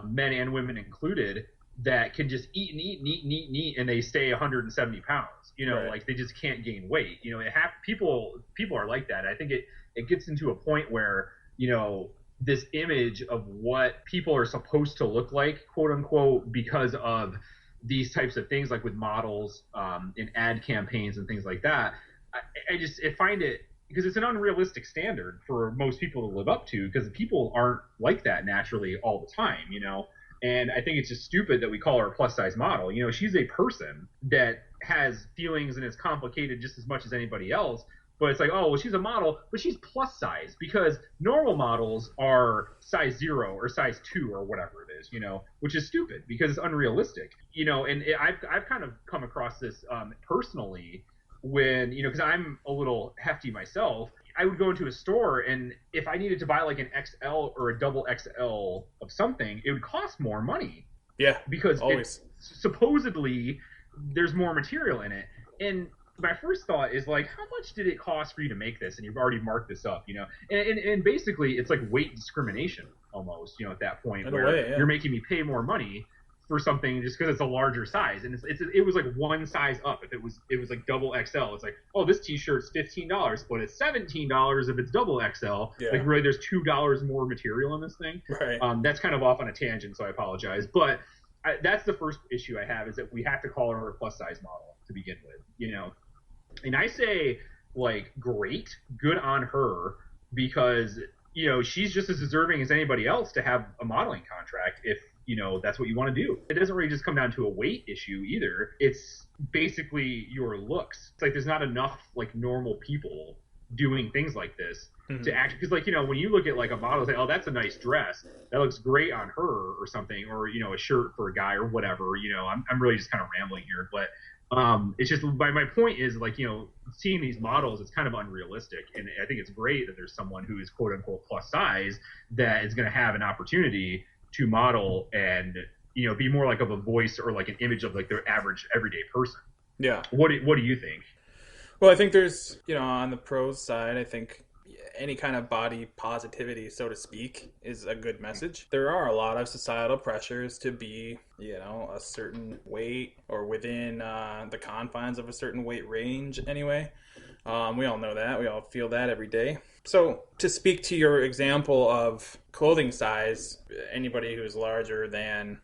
men and women included, that can just eat and eat and eat and eat and eat, and they stay 170 pounds. Right. Like they just can't gain weight. People are like that. I think it gets into a point where, this image of what people are supposed to look like, quote unquote, because of these types of things, like with models, in ad campaigns and things like that. I find it, because it's an unrealistic standard for most people to live up to, because people aren't like that naturally all the time, And I think it's just stupid that we call her a plus size model. She's a person that has feelings and is complicated just as much as anybody else. But it's like, oh, well, she's a model, but she's plus size, because normal models are size 0 or size 2 or whatever it is, which is stupid because it's unrealistic, And I've kind of come across this personally when, because I'm a little hefty myself. I would go into a store, and if I needed to buy like an XL or a double XL of something, it would cost more money. Yeah, because always. Supposedly there's more material in it. And my first thought is like, how much did it cost for you to make this? And you've already marked this up, and basically it's like weight discrimination almost, at that point, you're making me pay more money for something just because it's a larger size. And it was like one size up. If it was like double XL, it's like, oh, this t-shirt's $15, but it's $17 if it's double XL. Yeah. Like really, there's $2 more material in this thing. Right. That's kind of off on a tangent, so I apologize. But that's the first issue I have, is that we have to call her a plus size model to begin with, And I say, like, great, good on her, because, she's just as deserving as anybody else to have a modeling contract if, that's what you want to do. It doesn't really just come down to a weight issue either. It's basically your looks. It's like there's not enough, like, normal people doing things like this to act, because, like, when you look at, like, a model, say, oh, that's a nice dress, that looks great on her or something, or, a shirt for a guy or whatever, I'm really just kind of rambling here, but it's just, my point is, like, seeing these models, it's kind of unrealistic, and I think it's great that there's someone who is quote unquote plus size that is going to have an opportunity to model and be more like of a voice or like an image of like their average everyday person. Yeah. What do you think? Well, I think there's, on the pros side, I think any kind of body positivity, so to speak, is a good message. There are a lot of societal pressures to be, a certain weight or within the confines of a certain weight range anyway. We all know that. We all feel that every day. So to speak to your example of clothing size, anybody who's larger than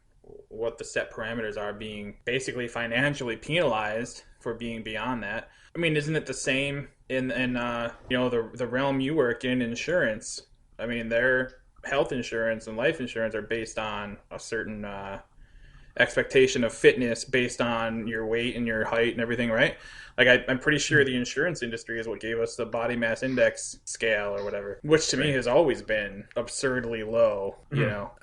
what the set parameters are being basically financially penalized for being beyond that. I mean, isn't it the same in the realm you work in, insurance? I mean, their health insurance and life insurance are based on a certain expectation of fitness based on your weight and your height and everything, right? Like, I'm pretty sure the insurance industry is what gave us the body mass index scale or whatever, which to me has always been absurdly low. I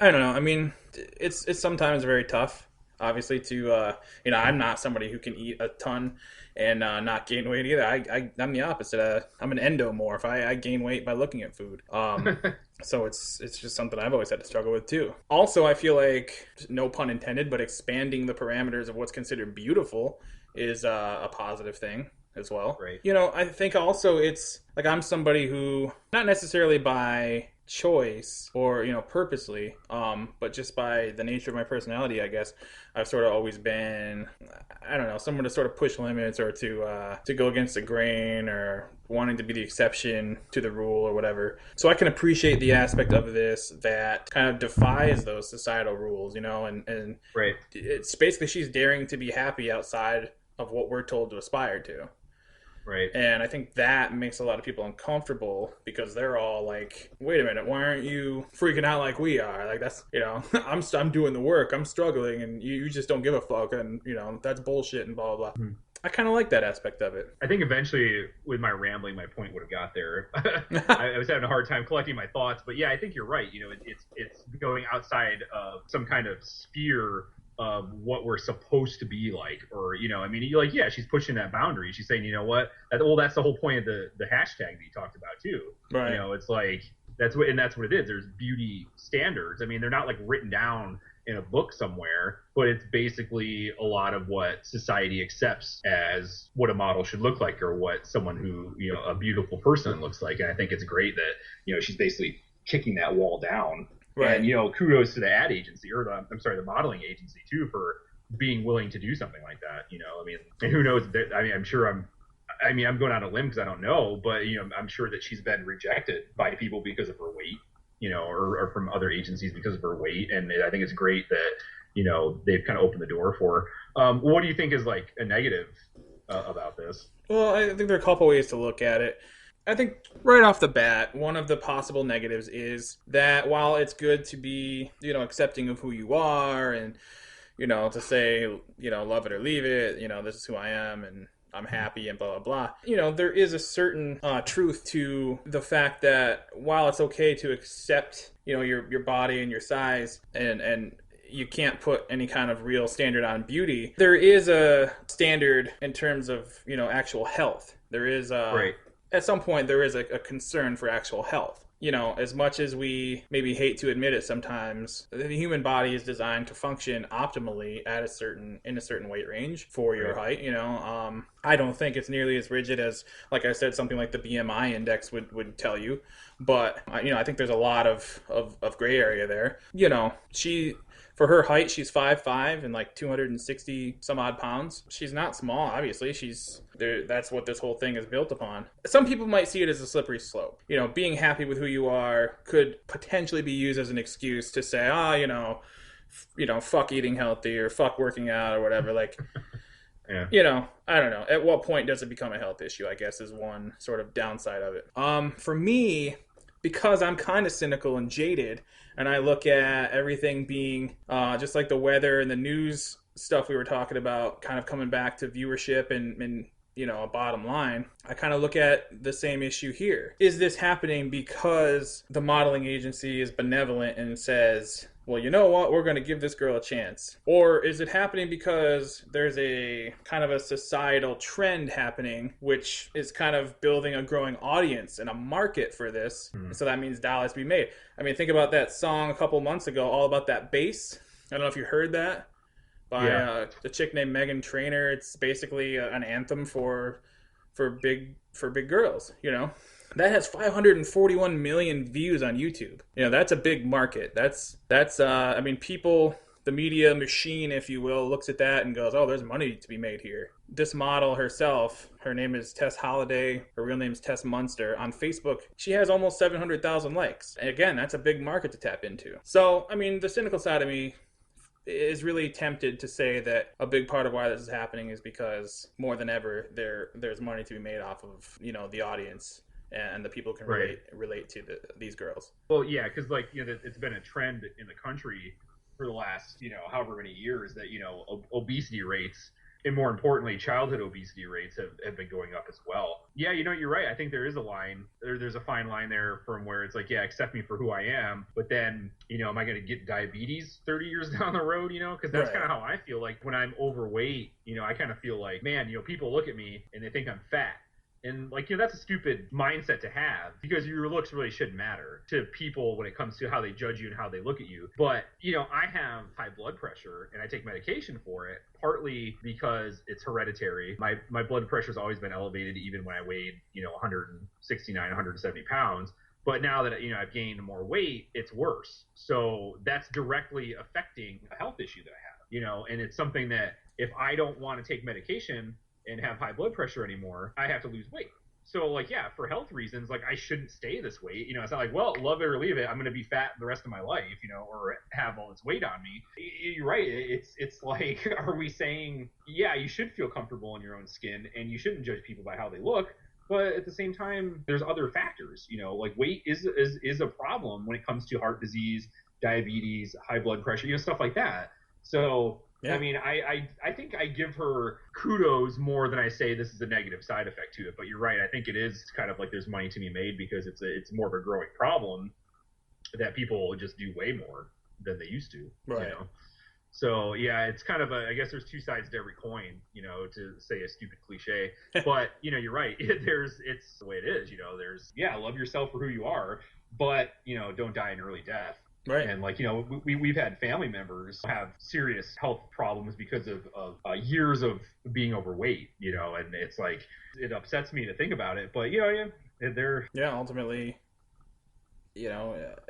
don't know. I mean, it's sometimes very tough. obviously, to I'm not somebody who can eat a ton and not gain weight either. I'm the opposite. I'm an endomorph. I gain weight by looking at food. So it's just something I've always had to struggle with too. Also, I feel like, no pun intended, but expanding the parameters of what's considered beautiful is a positive thing as well. Right. I think also it's like, I'm somebody who, not necessarily by choice or purposely, but just by the nature of my personality, I guess I've sort of always been, I don't know, someone to sort of push limits, or to go against the grain, or wanting to be the exception to the rule or whatever. So I can appreciate the aspect of this that kind of defies those societal rules, and Right. It's basically, she's daring to be happy outside of what we're told to aspire to. Right. And I think that makes a lot of people uncomfortable, because they're all like, wait a minute, why aren't you freaking out like we are? Like, that's, I'm doing the work, I'm struggling, and you just don't give a fuck, and, that's bullshit, and blah, blah, blah. Mm-hmm. I kind of like that aspect of it. I think eventually, with my rambling, my point would have got there. I was having a hard time collecting my thoughts, but yeah, I think you're right. It's going outside of some kind of sphere of what we're supposed to be like, or yeah, she's pushing that boundary. She's saying, that's the whole point of the hashtag that you talked about too. Right. It's like that's what it is. There's beauty standards. I mean, they're not like written down in a book somewhere, but it's basically a lot of what society accepts as what a model should look like, or what someone who a beautiful person looks like. And I think it's great that she's basically kicking that wall down. Right. And, kudos to the ad agency, or the modeling agency too, for being willing to do something like that. And who knows? I'm sure I'm going out on a limb because I don't know, but, I'm sure that she's been rejected by people because of her weight, or from other agencies because of her weight. And I think it's great that, they've kind of opened the door for her. What do you think is like a negative about this? Well, I think there are a couple ways to look at it. I think right off the bat, one of the possible negatives is that while it's good to be, accepting of who you are, and, to say, love it or leave it, this is who I am, and I'm happy, and blah, blah, blah. There is a certain truth to the fact that while it's okay to accept, your body and your size, and you can't put any kind of real standard on beauty, there is a standard in terms of, actual health. There is right. At some point, there is a concern for actual health. As much as we maybe hate to admit it sometimes, the human body is designed to function optimally in a certain weight range for your height. I don't think it's nearly as rigid as, like I said, something like the BMI index would tell you. But, I think there's a lot of gray area there. For her height, she's 5'5" and like 260 some odd pounds. She's not small, obviously. That's what this whole thing is built upon. Some people might see it as a slippery slope. Being happy with who you are could potentially be used as an excuse to say, fuck eating healthy, or fuck working out, or whatever. Like, yeah. I don't know. At what point does it become a health issue, I guess, is one sort of downside of it. For me, because I'm kind of cynical and jaded, and I look at everything being just like the weather and the news stuff we were talking about, kind of coming back to viewership and a bottom line, I kind of look at the same issue here. Is this happening because the modeling agency is benevolent and says, well, you know what, we're going to give this girl a chance? Or is it happening because there's a kind of a societal trend happening, which is kind of building a growing audience and a market for this? So that means dollars to be made. I mean, think about that song a couple months ago, All About That Bass. I don't know if you heard that, by a chick named Megan Trainor. It's basically an anthem for big girls, That has 541 million views on YouTube. That's a big market. That's people, the media machine, if you will, looks at that and goes, oh, there's money to be made here. This model herself, her name is Tess Holliday, her real name is Tess Munster. On Facebook, she has almost 700,000 likes. And again, that's a big market to tap into. So, the cynical side of me is really tempted to say that a big part of why this is happening is because more than ever, there's money to be made off of, the audience. And the people can relate to these girls. Well, yeah, because it's been a trend in the country for the last however many years that obesity rates And more importantly, childhood obesity rates have been going up as well. Yeah, you're right. I think there is a line. There's a fine line there from where it's like, yeah, accept me for who I am, but then, am I going to get diabetes 30 years down the road? Because that's kind of how I feel like when I'm overweight. I kind of feel like, man, people look at me and they think I'm fat. And that's a stupid mindset to have, because your looks really shouldn't matter to people when it comes to how they judge you and how they look at you. But, I have high blood pressure and I take medication for it, partly because it's hereditary. My blood pressure's always been elevated, even when I weighed, 169, 170 pounds. But now that, I've gained more weight, it's worse. So that's directly affecting a health issue that I have, and it's something that if I don't want to take medication and have high blood pressure anymore, I have to lose weight. So for health reasons, I shouldn't stay this weight. It's not like, well, love it or leave it, I'm going to be fat the rest of my life, or have all this weight on me. You're right. It's like, are we saying, yeah, you should feel comfortable in your own skin and you shouldn't judge people by how they look, but at the same time, there's other factors, weight is a problem when it comes to heart disease, diabetes, high blood pressure, stuff like that. So, yeah. I mean, I think I give her kudos more than I say this is a negative side effect to it. But you're right. I think it is kind of like there's money to be made, because it's more of a growing problem that people just do way more than they used to. Right. So yeah, it's kind of I guess there's two sides to every coin, to say a stupid cliche. But you're right. It's the way it is. There's love yourself for who you are, but don't die an early death. Right. And we've had family members have serious health problems because of years of being overweight, and it's like, it upsets me to think about it, but ultimately,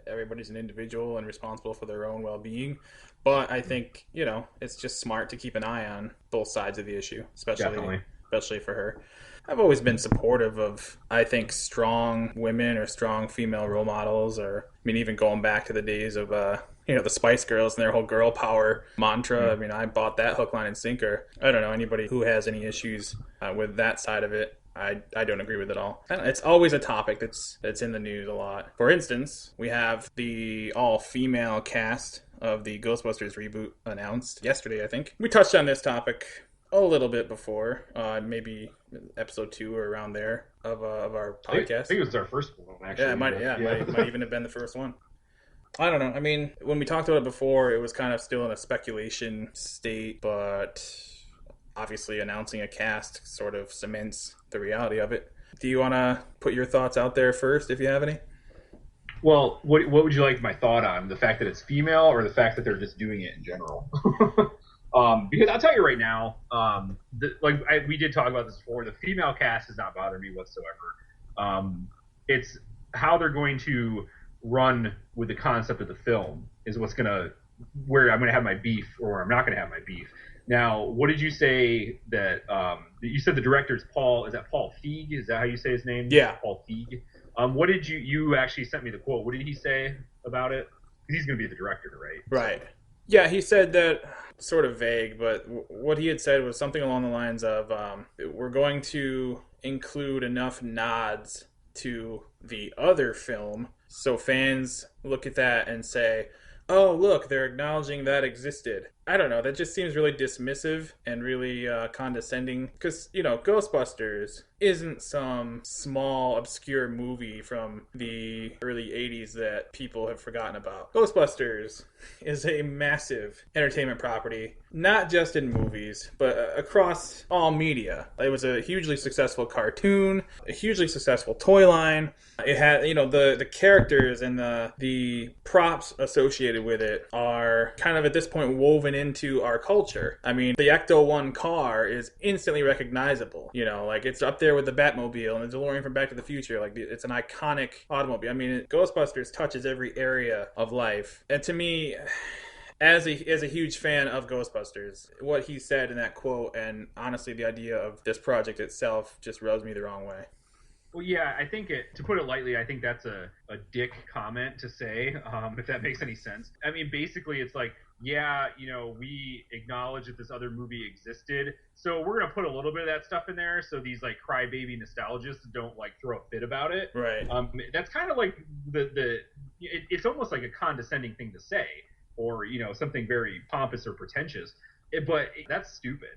everybody's an individual and responsible for their own well-being. But I think, it's just smart to keep an eye on both sides of the issue, especially for her. I've always been supportive of, I think, strong women or strong female role models, or, even going back to the days of, the Spice Girls and their whole girl power mantra. Mm-hmm. I bought that hook, line, and sinker. I don't know, anybody who has any issues with that side of it, I don't agree with it all. It's always a topic that's in the news a lot. For instance, we have the all-female cast of the Ghostbusters reboot announced yesterday, I think. We touched on this topic a little bit before, maybe episode 2 or around there of our podcast. I think it was our first one, actually. Yeah, it might even have been the first one. I don't know. When we talked about it before, it was kind of still in a speculation state, but obviously announcing a cast sort of cements the reality of it. Do you want to put your thoughts out there first, if you have any? Well, what would you like my thought on? The fact that it's female, or the fact that they're just doing it in general? Because I'll tell you right now, we did talk about this before, the female cast does not bother me whatsoever. It's how they're going to run with the concept of the film is where I'm going to have my beef, or I'm not going to have my beef. Now, what did you say that you said the director's Paul? Is that Paul Feig? Is that how you say his name? Yeah, Paul Feig. What did you actually sent me the quote? What did he say about it? He's going to be the director, right? Right. So. Yeah, he said that, sort of vague, but what he had said was something along the lines of, we're going to include enough nods to the other film so fans look at that and say, oh, look, they're acknowledging that existed. I don't know, that just seems really dismissive and really condescending, because, Ghostbusters isn't some small, obscure movie from the early 80s that people have forgotten about. Ghostbusters is a massive entertainment property, not just in movies, but across all media. It was a hugely successful cartoon, a hugely successful toy line. It had, the characters and the props associated with it are kind of at this point woven into our culture. The Ecto-1 car is instantly recognizable. It's up there with the Batmobile and the DeLorean from Back to the Future. It's an iconic automobile. Ghostbusters touches every area of life. And to me, as a huge fan of Ghostbusters, what he said in that quote, and honestly the idea of this project itself, just rubs me the wrong way. Well, yeah, I think to put it lightly, I think that's a dick comment to say, if that makes any sense. Basically, it's like, yeah, we acknowledge that this other movie existed, so we're going to put a little bit of that stuff in there so these, crybaby nostalgists don't, throw a fit about it. Right. That's kind of like it's almost like a condescending thing to say, or, something very pompous or pretentious. But that's stupid.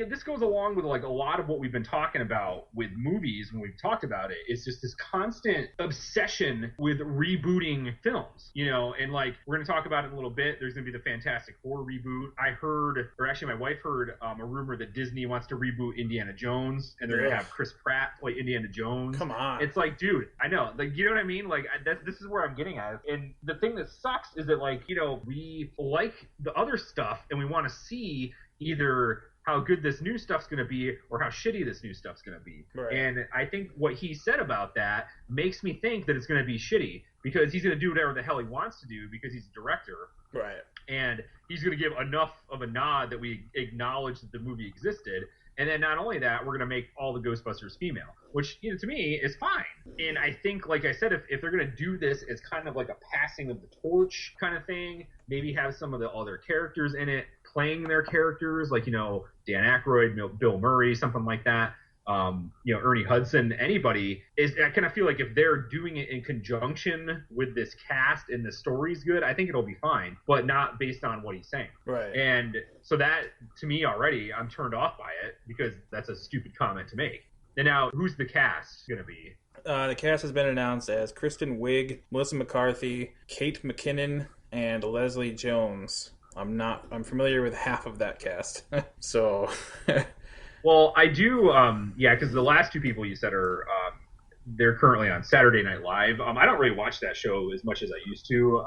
This goes along with like a lot of what we've been talking about with movies when we've talked about it. It's just this constant obsession with rebooting films, and like we're going to talk about it in a little bit. There's going to be the Fantastic Four reboot. I heard, or actually my wife heard a rumor that Disney wants to reboot Indiana Jones, and they're going to have Chris Pratt play Indiana Jones. Come on. It's like, dude, I know. Like, you know what I mean? Like, this is where I'm getting at. And the thing that sucks is that, like, we like the other stuff and we want to see either how good this new stuff's going to be or how shitty this new stuff's going to be. Right. And I think what he said about that makes me think that it's going to be shitty because he's going to do whatever the hell he wants to do because he's a director. Right. And he's going to give enough of a nod that we acknowledge that the movie existed. And then not only that, we're going to make all the Ghostbusters female, which, to me is fine. And I think, like I said, if they're going to do this, it's kind of like a passing of the torch kind of thing. Maybe have some of the other characters in it playing their characters, like, Dan Aykroyd, Bill Murray, something like that. Ernie Hudson, anybody. I kind of feel like if they're doing it in conjunction with this cast and the story's good, I think it'll be fine, but not based on what he's saying. Right. And so that, to me already, I'm turned off by it because that's a stupid comment to make. And now, who's the cast going to be? The cast has been announced as Kristen Wiig, Melissa McCarthy, Kate McKinnon, and Leslie Jones. I'm familiar with half of that cast. So... Well, I do, because the last two people you said are, they're currently on Saturday Night Live. I don't really watch that show as much as I used to.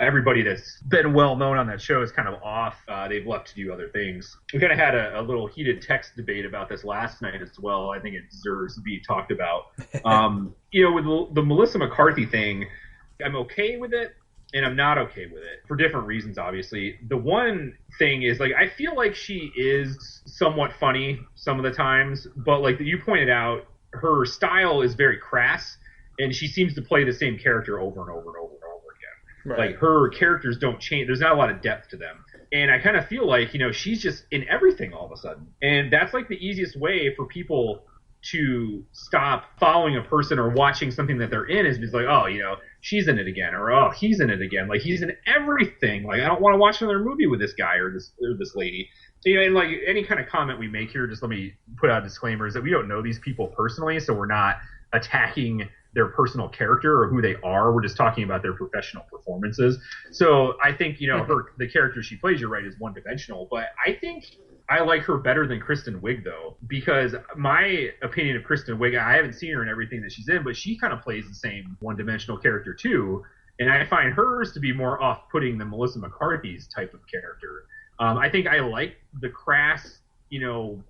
Everybody that's been well known on that show is kind of off. They've left to do other things. We kind of had a little heated text debate about this last night as well. I think it deserves to be talked about. With the Melissa McCarthy thing, I'm okay with it. And I'm not okay with it for different reasons, obviously. The one thing is, like, I feel like she is somewhat funny some of the times, but like you pointed out, her style is very crass, and she seems to play the same character over and over and over and over again. Right. Like, her characters don't change. There's not a lot of depth to them. And I kind of feel like, she's just in everything all of a sudden. And that's like the easiest way for people to stop following a person or watching something that they're in is just like, oh, she's in it again, or oh, he's in it again. Like, he's in everything. Like, I don't want to watch another movie with this guy or this lady. So, and like any kind of comment we make here, just let me put out disclaimers that we don't know these people personally, so we're not attacking their personal character or who they are. We're just talking about their professional performances. So I think, the character she plays, you're right, is one-dimensional, but I think I like her better than Kristen Wiig, though, because my opinion of Kristen Wiig, I haven't seen her in everything that she's in, but she kind of plays the same one-dimensional character, too. And I find hers to be more off-putting than Melissa McCarthy's type of character. I think I like the crass,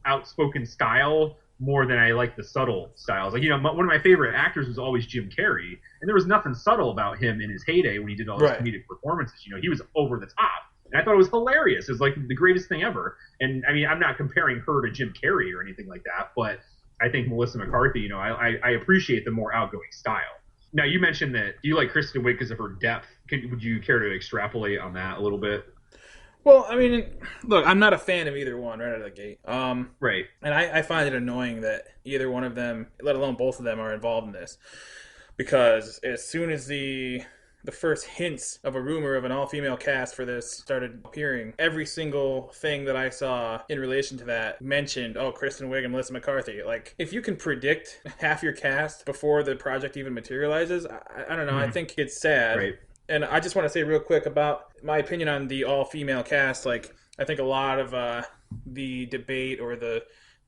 outspoken style more than I like the subtle styles. Like, one of my favorite actors was always Jim Carrey, and there was nothing subtle about him in his heyday when he did all his comedic performances. He was over the top. And I thought it was hilarious. It was like the greatest thing ever. And I mean, I'm not comparing her to Jim Carrey or anything like that, but I think Melissa McCarthy, I appreciate the more outgoing style. Now, you mentioned that you like Kristen Wiig because of her depth. Would you care to extrapolate on that a little bit? Well, I mean, look, I'm not a fan of either one right out of the gate. Right. And I find it annoying that either one of them, let alone both of them, are involved in this. Because as soon as the first hints of a rumor of an all-female cast for this started appearing, every single thing that I saw in relation to that mentioned, Kristen Wiig and Melissa McCarthy. Like, if you can predict half your cast before the project even materializes, I don't know, I think it's sad. Right. And I just want to say real quick about my opinion on the all-female cast. Like, I think a lot of the debate or the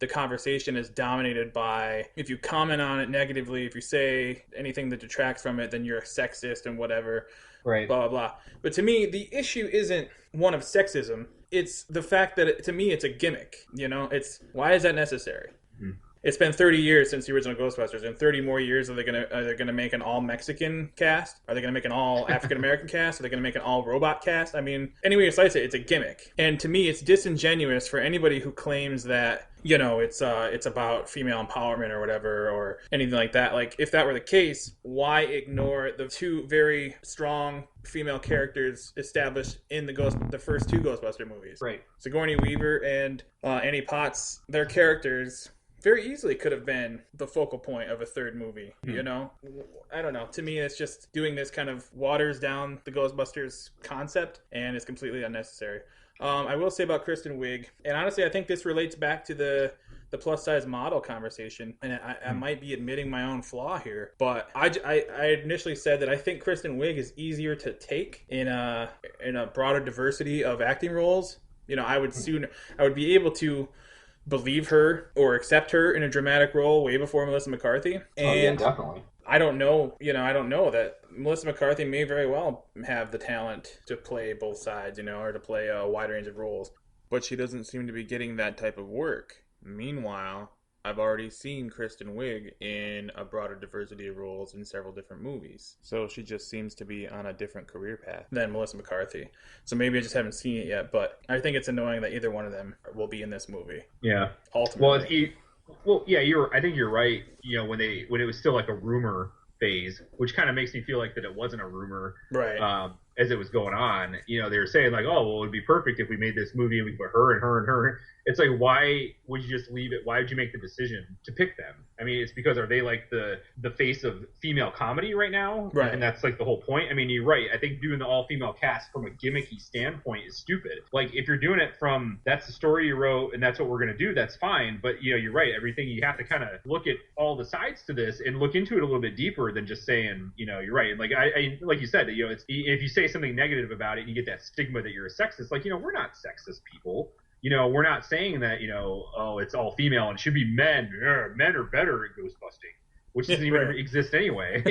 conversation is dominated by, if you comment on it negatively, if you say anything that detracts from it, then you're a sexist and whatever, right? Blah, blah, blah. But to me, the issue isn't one of sexism. It's the fact that, to me, it's a gimmick. It's, why is that necessary? Mm-hmm. It's been 30 years since the original Ghostbusters. In 30 more years, are they gonna make an all-Mexican cast? Are they gonna make an all-African-American cast? Are they gonna make an all-robot cast? I mean, anyway you slice it, it's a gimmick. And to me, it's disingenuous for anybody who claims that, it's about female empowerment or whatever, or anything like that. Like, if that were the case, why ignore the two very strong female characters established in the first two Ghostbuster movies? Right. Sigourney Weaver and Annie Potts, their characters very easily could have been the focal point of a third movie, you know? I don't know. To me, it's just doing this kind of waters down the Ghostbusters concept, and it's completely unnecessary. I will say about Kristen Wiig, and honestly, I think this relates back to the plus-size model conversation, and I might be admitting my own flaw here, but I initially said that I think Kristen Wiig is easier to take in a broader diversity of acting roles. You know, I would be able to believe her or accept her in a dramatic role way before Melissa McCarthy. And definitely. I don't know that Melissa McCarthy may very well have the talent to play both sides, or to play a wide range of roles, but she doesn't seem to be getting that type of work. Meanwhile, I've already seen Kristen Wiig in a broader diversity of roles in several different movies. So she just seems to be on a different career path than Melissa McCarthy. So maybe I just haven't seen it yet, but I think it's annoying that either one of them will be in this movie. Yeah. Ultimately. I think you're right. When it was still like a rumor phase, which kind of makes me feel like that it wasn't a rumor. Right. As it was going on, they were saying like, oh, well, it would be perfect if we made this movie and we put her and her and her. It's like, why would you just leave it? Why would you make the decision to pick them? I mean, it's because are they like the face of female comedy right now? Right. And that's like the whole point. I mean, you're right. I think doing the all-female cast from a gimmicky standpoint is stupid. Like, if you're doing it from that's the story you wrote and that's what we're going to do, that's fine. But, you're right. Everything, you have to kind of look at all the sides to this and look into it a little bit deeper than just saying, you're right. Like, I like you said, it's, if you say something negative about it and you get that stigma that you're a sexist, like, we're not sexist people. We're not saying that, oh, it's all female and it should be men. Men are better at ghost busting, which doesn't even exist anyway,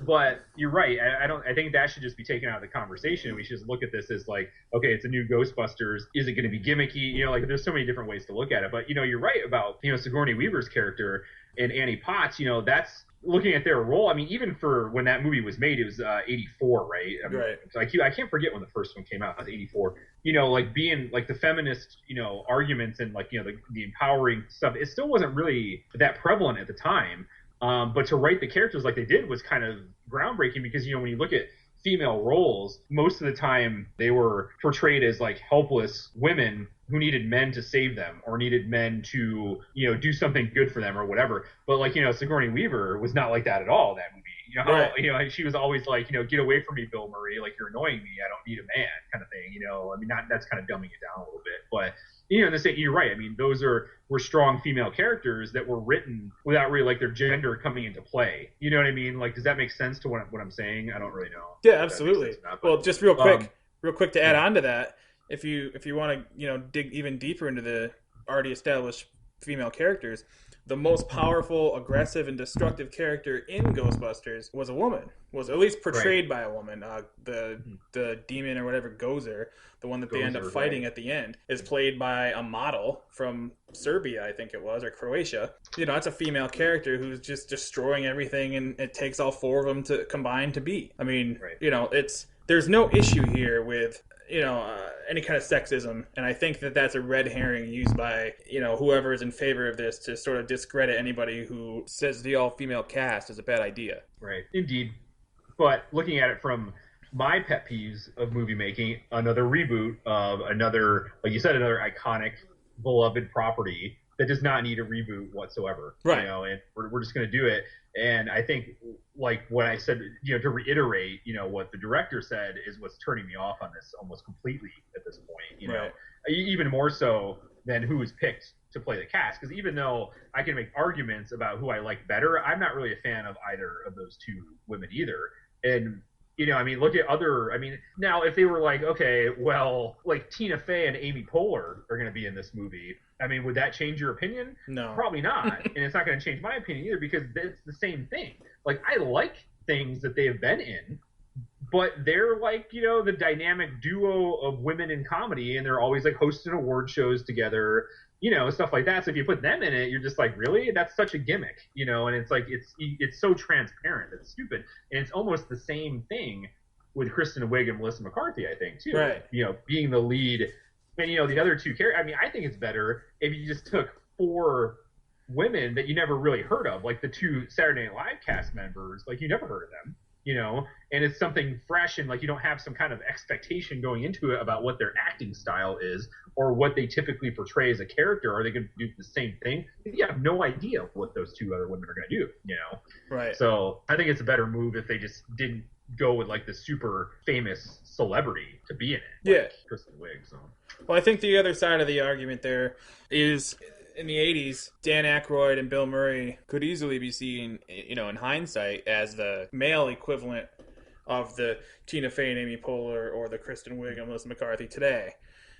But you're right. I think that should just be taken out of the conversation. We should just look at this as like, okay, it's a new Ghostbusters. Is it going to be gimmicky? Like, there's so many different ways to look at it. But, you're right about, Sigourney Weaver's character and Annie Potts, that's looking at their role. I mean, even for when that movie was made, it was 84, right? I mean, right. I can't forget when the first one came out. It was 84. Like being like the feminist, arguments and like, the empowering stuff, it still wasn't really that prevalent at the time. But to write the characters like they did was kind of groundbreaking because, when you look at female roles, most of the time they were portrayed as like helpless women who needed men to save them or needed men to, do something good for them or whatever. But like, Sigourney Weaver was not like that at all, that movie. Right. She was always like, get away from me, Bill Murray. Like, you're annoying me. I don't need a man kind of thing. I mean, that's kind of dumbing it down a little bit. But, you're right. I mean, those were strong female characters that were written without really like their gender coming into play. You know what I mean? Like, does that make sense to what I'm saying? I don't really know. Yeah, absolutely. Well, just real quick to add on to that, if you want to, dig even deeper into the already established female characters, the most powerful, aggressive, and destructive character in Ghostbusters was a woman. Was at least portrayed by a woman. The demon or whatever, Gozer, the one that they end up fighting at the end, is played by a model from Serbia, I think it was, or Croatia. That's a female character who's just destroying everything, and it takes all four of them to combine to beat. I mean, there's no issue here with any kind of sexism, and I think that that's a red herring used by whoever is in favor of this to sort of discredit anybody who says the all-female cast is a bad idea. Right, indeed. But looking at it from my pet peeves of movie making, another reboot of another, like you said, another iconic, beloved property that does not need a reboot whatsoever. Right. And we're just going to do it. And I think, like what I said, to reiterate, what the director said is what's turning me off on this almost completely at this point. Right. Even more so than who is picked to play the cast. Because even though I can make arguments about who I like better, I'm not really a fan of either of those two women either. And look at other. Now if they were like, okay, well, like Tina Fey and Amy Poehler are going to be in this movie. Would that change your opinion? No. Probably not. And it's not going to change my opinion either because it's the same thing. Like, I like things that they have been in, but they're like, the dynamic duo of women in comedy, and they're always like hosting award shows together, stuff like that. So if you put them in it, you're just like, really? That's such a gimmick, and it's like, it's so transparent. It's stupid. And it's almost the same thing with Kristen Wiig and Melissa McCarthy, I think, too. Right. Being the lead. And, the other two characters, I think it's better if you just took four women that you never really heard of, like the two Saturday Night Live cast members. Like, you never heard of them. you know, and it's something fresh, and like you don't have some kind of expectation going into it about what their acting style is or what they typically portray as a character. Are they going to do the same thing? You have no idea what those two other women are going to do, you know? Right. So I think it's a better move if they just didn't go with like the super famous celebrity to be in it. Like Kristen Wiig. So. Well, I think the other side of the argument there is in the 80s, Dan Aykroyd and Bill Murray could easily be seen, you know, in hindsight as the male equivalent of the Tina Fey and Amy Poehler or the Kristen Wiig and Melissa McCarthy today.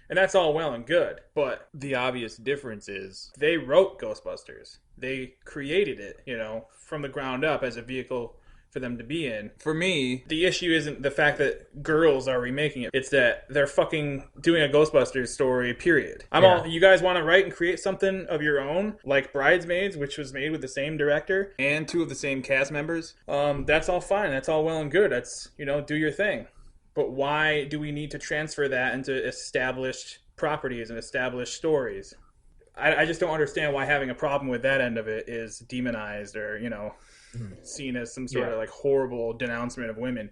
And that's all well and good. But the obvious difference is they wrote Ghostbusters. They created it, you know, from the ground up as a vehicle for them to be in. For me, the issue isn't the fact that girls are remaking it. It's that they're fucking doing a Ghostbusters story, period. You guys want to write and create something of your own, like Bridesmaids, which was made with the same director and two of the same cast members. That's all fine. That's all well and good. That's, you know, do your thing. But why do we need to transfer that into established properties and established stories? I just don't understand why having a problem with that end of it is demonized or, you know, seen as some sort of like horrible denouncement of women.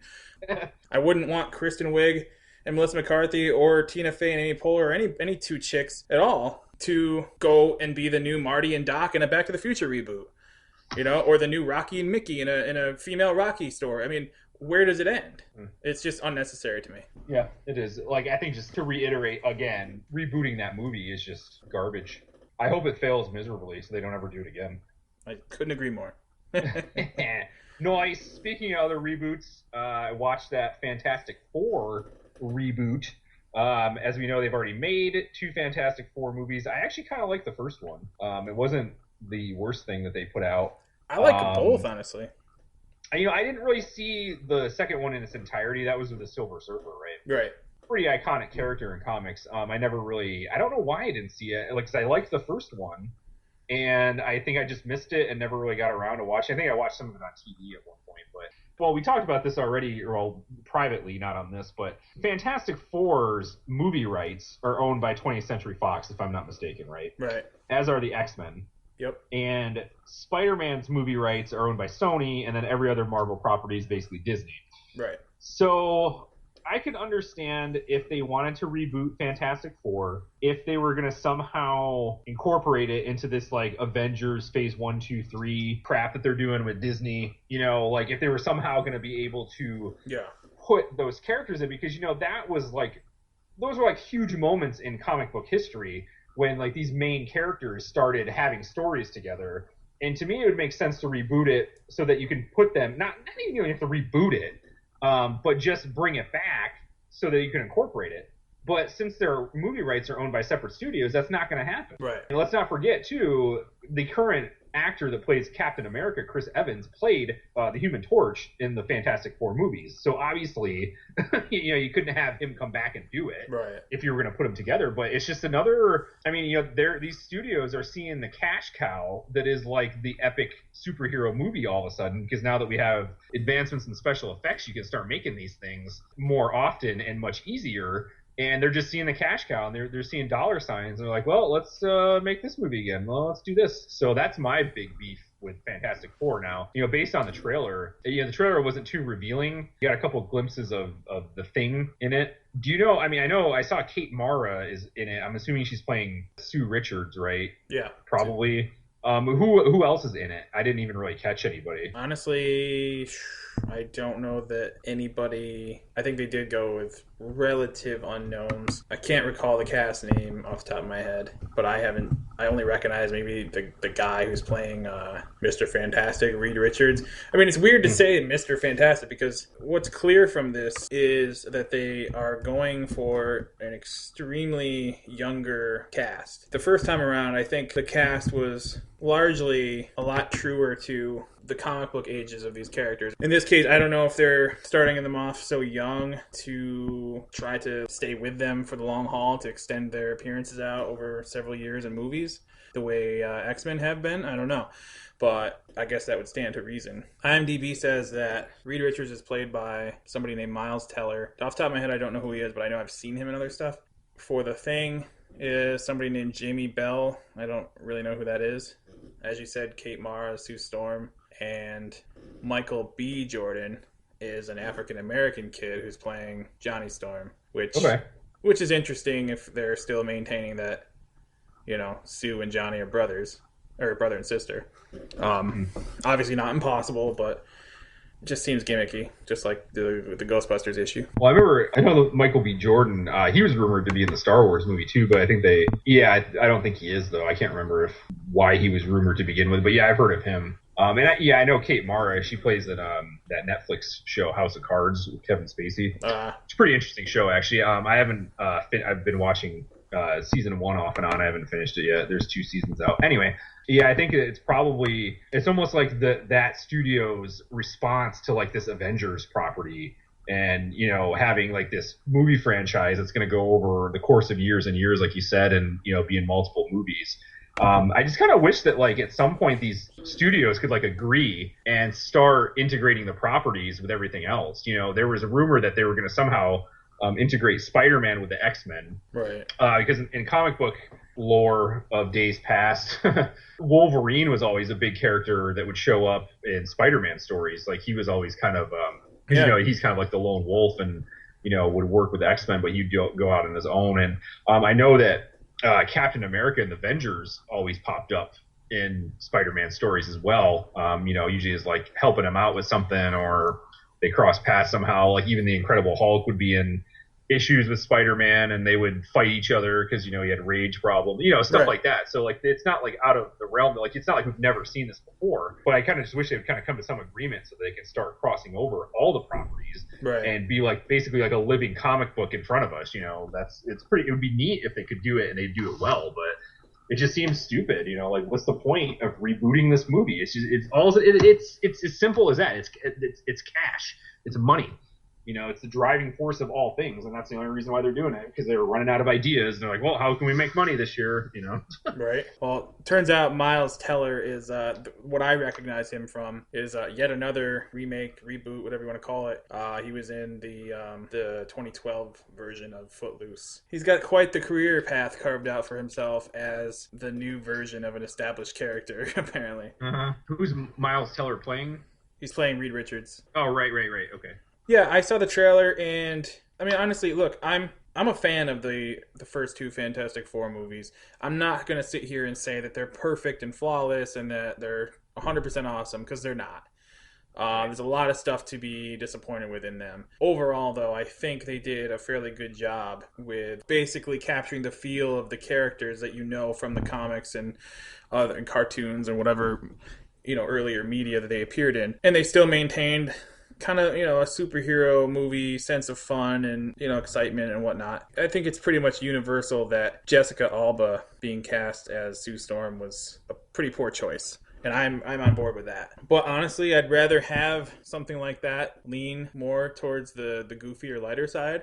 I wouldn't want Kristen Wiig and Melissa McCarthy or Tina Fey and Amy Poehler or any two chicks at all to go and be the new Marty and Doc in a Back to the Future reboot, you know, or the new Rocky and Mickey in a female Rocky story. I mean, where does it end? It's just unnecessary to me. Yeah, it is. Like, I think just to reiterate again, rebooting that movie is just garbage. I hope it fails miserably so they don't ever do it again. I couldn't agree more. Nice. Speaking of other reboots, I watched that Fantastic Four reboot. As we know, they've already made two Fantastic Four movies. I actually kind of like the first one. It wasn't the worst thing that they put out. I like them both, honestly. You know, I didn't really see the second one in its entirety. That was with the Silver Surfer, right? Right. Pretty iconic character in comics. I don't know why I didn't see it. Like, 'cause I liked the first one, and I think I just missed it and never really got around to watching. I think I watched some of it on TV at one point, but well, we talked about this already, well, privately, not on this, but Fantastic Four's movie rights are owned by 20th Century Fox, if I'm not mistaken, right? Right. As are the X-Men. Yep. And Spider-Man's movie rights are owned by Sony, and then every other Marvel property is basically Disney. Right. So I could understand if they wanted to reboot Fantastic Four, if they were going to somehow incorporate it into this, like, Avengers Phase 1, 2, 3 crap that they're doing with Disney. You know, like, if they were somehow going to be able to put those characters in, because, you know, that was, like, those were, like, huge moments in comic book history when, like, these main characters started having stories together. And to me, it would make sense to reboot it so that you can put them, not even you have to reboot it, but just bring it back so that you can incorporate it. But since their movie rights are owned by separate studios, that's not going to happen. Right. And let's not forget, too, the current actor that plays Captain America, Chris Evans, played the Human Torch in the Fantastic Four movies. So obviously, you know, you couldn't have him come back and do it if you were going to put them together. But it's just another. I mean, you know, these studios are seeing the cash cow that is like the epic superhero movie all of a sudden, because now that we have advancements in special effects, you can start making these things more often and much easier. And they're just seeing the cash cow, and they're seeing dollar signs. And they're like, well, let's make this movie again. Well, let's do this. So that's my big beef with Fantastic Four now. You know, based on the trailer, the trailer wasn't too revealing. You got a couple glimpses of the Thing in it. Do you know, I mean, I know I saw Kate Mara is in it. I'm assuming she's playing Sue Richards, right? Yeah. Probably. Who else is in it? I didn't even really catch anybody. Honestly, I don't know that anybody. I think they did go with relative unknowns. I can't recall the cast name off the top of my head, but I only recognize maybe the guy who's playing Mr. Fantastic, Reed Richards. I mean, it's weird to say Mr. Fantastic because what's clear from this is that they are going for an extremely younger cast. The first time around, I think the cast was largely a lot truer to the comic book ages of these characters. In this case, I don't know if they're starting them off so young to try to stay with them for the long haul, to extend their appearances out over several years in movies, the way X-Men have been. I don't know. But I guess that would stand to reason. IMDb says that Reed Richards is played by somebody named Miles Teller. Off the top of my head, I don't know who he is, but I know I've seen him in other stuff. For the Thing is somebody named Jamie Bell. I don't really know who that is. As you said, Kate Mara, Sue Storm, and Michael B. Jordan is an African American kid who's playing Johnny Storm, which is interesting if they're still maintaining that, you know, Sue and Johnny are brothers, or brother and sister. Obviously not impossible, but it just seems gimmicky, just like the Ghostbusters issue. Well, I know Michael B. Jordan, he was rumored to be in the Star Wars movie too, but I think I don't think he is, though. I can't remember why he was rumored to begin with, but yeah, I've heard of him. I know Kate Mara. She plays in that Netflix show House of Cards with Kevin Spacey. It's a pretty interesting show, actually. I've been watching season 1 off and on. I haven't finished it yet. There's 2 seasons out. Anyway, yeah, I think it's almost like that studio's response to like this Avengers property, and you know, having like this movie franchise that's going to go over the course of years and years, like you said, and you know, be in multiple movies. I just kind of wish that like at some point these studios could like agree and start integrating the properties with everything else. You know, there was a rumor that they were going to somehow integrate Spider-Man with the X-Men. Right. Because in comic book lore of days past, Wolverine was always a big character that would show up in Spider-Man stories. Like he was always kind of, you know, he's kind of like the lone wolf and, you know, would work with the X-Men, but he'd go out on his own. And I know that Captain America and the Avengers always popped up in Spider-Man stories as well. You know, usually is like helping him out with something, or they cross paths somehow. Like even the Incredible Hulk would be in issues with Spider-Man, and they would fight each other because, you know, he had rage problem, you know, stuff like that. So like it's not like out of the realm, like it's not like we've never seen this before, but I kind of just wish they would kind of come to some agreement so they can start crossing over all the properties and be like basically like a living comic book in front of us. You know, it would be neat if they could do it and they do it well, but it just seems stupid. You know, like what's the point of rebooting this movie? It's as simple as that. It's cash. It's money. You know, it's the driving force of all things, and that's the only reason why they're doing it, because they were running out of ideas. And they're like, well, how can we make money this year? You know? Right. Well, turns out Miles Teller is, what I recognize him from is yet another remake, reboot, whatever you want to call it. He was in the 2012 version of Footloose. He's got quite the career path carved out for himself as the new version of an established character, apparently. Who's Miles Teller playing? He's playing Reed Richards. Oh, right. Okay. Yeah, I saw the trailer, and I mean, honestly, look, I'm a fan of the first 2 Fantastic Four movies. I'm not going to sit here and say that they're perfect and flawless and that they're 100% awesome, because they're not. There's a lot of stuff to be disappointed with in them. Overall, though, I think they did a fairly good job with basically capturing the feel of the characters that you know from the comics and cartoons and whatever, you know, earlier media that they appeared in. And they still maintained kind of, you know, a superhero movie sense of fun and, you know, excitement and whatnot. I think it's pretty much universal that Jessica Alba being cast as Sue Storm was a pretty poor choice. And I'm on board with that. But honestly, I'd rather have something like that lean more towards the goofier, lighter side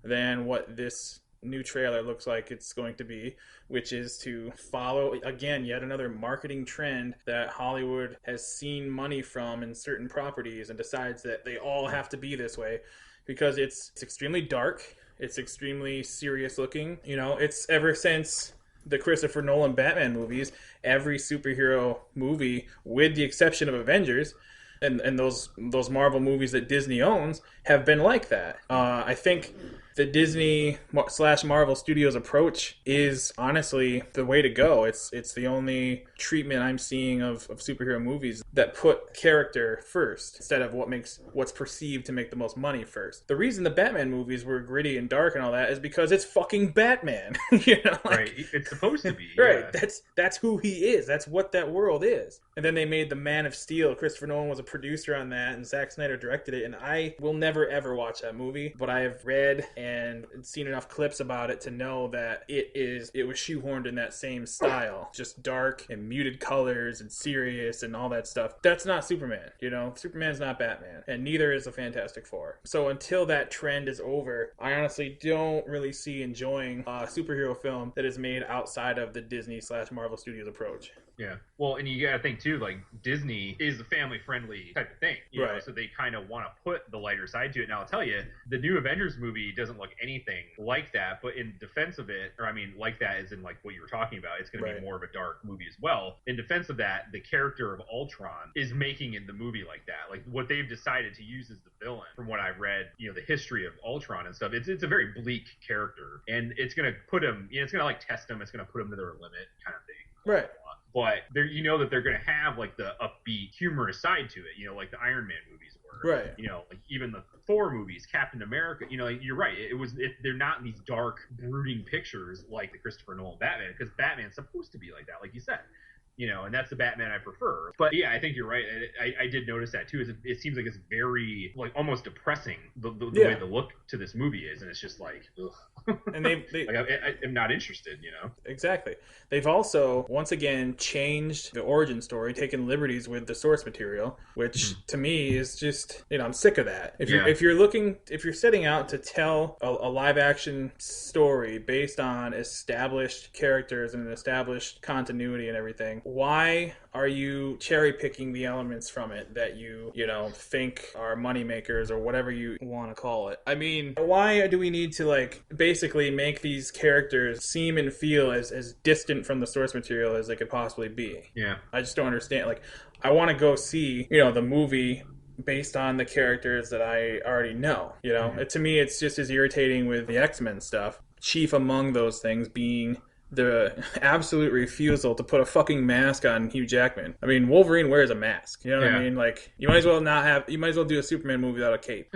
than what this new trailer looks like it's going to be, which is to follow, again, yet another marketing trend that Hollywood has seen money from in certain properties and decides that they all have to be this way because it's extremely dark, it's extremely serious looking. You know, it's ever since the Christopher Nolan Batman movies, every superhero movie, with the exception of Avengers, and those Marvel movies that Disney owns, have been like that. I think the Disney/Marvel Studios approach is honestly the way to go. It's the only treatment I'm seeing of superhero movies that put character first instead of what's perceived to make the most money first. The reason the Batman movies were gritty and dark and all that is because it's fucking Batman. You know, like, right? It's supposed to be. Right. Yeah. That's who he is. That's what that world is. And then they made the Man of Steel. Christopher Nolan was a producer on that, and Zack Snyder directed it. And I will never ever watch that movie, but I have read and seen enough clips about it to know that it was shoehorned in that same style, just dark and muted colors and serious and all that stuff. That's not Superman. You know, Superman's not Batman, and neither is the Fantastic Four. So until that trend is over, I honestly don't really see enjoying a superhero film that is made outside of the Disney/Marvel Studios approach. Yeah. Well, and you got to think too, like Disney is a family-friendly type of thing, you know, so they kind of want to put the lighter side to it. Now, I'll tell you, the new Avengers movie doesn't look anything like that, but in defense of it, or I mean, like that as in like what you were talking about, it's going to be more of a dark movie as well. In defense of that, the character of Ultron is making in the movie like that. Like what they've decided to use as the villain, from what I've read, you know, the history of Ultron and stuff, it's a very bleak character, and it's going to put him, you know, it's going to like test him, it's going to put him to their limit kind of thing. Right. But you know that they're going to have like the upbeat, humorous side to it, you know, like the Iron Man movies were. Right. You know, like even the Thor movies, Captain America. You know, you're right. They're not these dark, brooding pictures like the Christopher Nolan Batman, because Batman's supposed to be like that, like you said. You know, and that's the Batman I prefer. But yeah, I think you're right. I did notice that too. It seems like it's very, like, almost depressing the way the look to this movie is, and it's just like, ugh. And they like, I'm not interested. You know, exactly. They've also once again changed the origin story, taken liberties with the source material, which to me is just, you know, I'm sick of that. If you're setting out to tell a live action story based on established characters and an established continuity and everything, why are you cherry picking the elements from it that you know, think are money makers or whatever you want to call it? I mean, why do we need to like basically make these characters seem and feel as distant from the source material as they could possibly be? Yeah. I just don't understand. Like, I want to go see, you know, the movie based on the characters that I already know. You know, to me, it's just as irritating with the X-Men stuff. Chief among those things being the absolute refusal to put a fucking mask on Hugh Jackman. I mean, Wolverine wears a mask. You know what I mean? Like, you might as well do a Superman movie without a cape.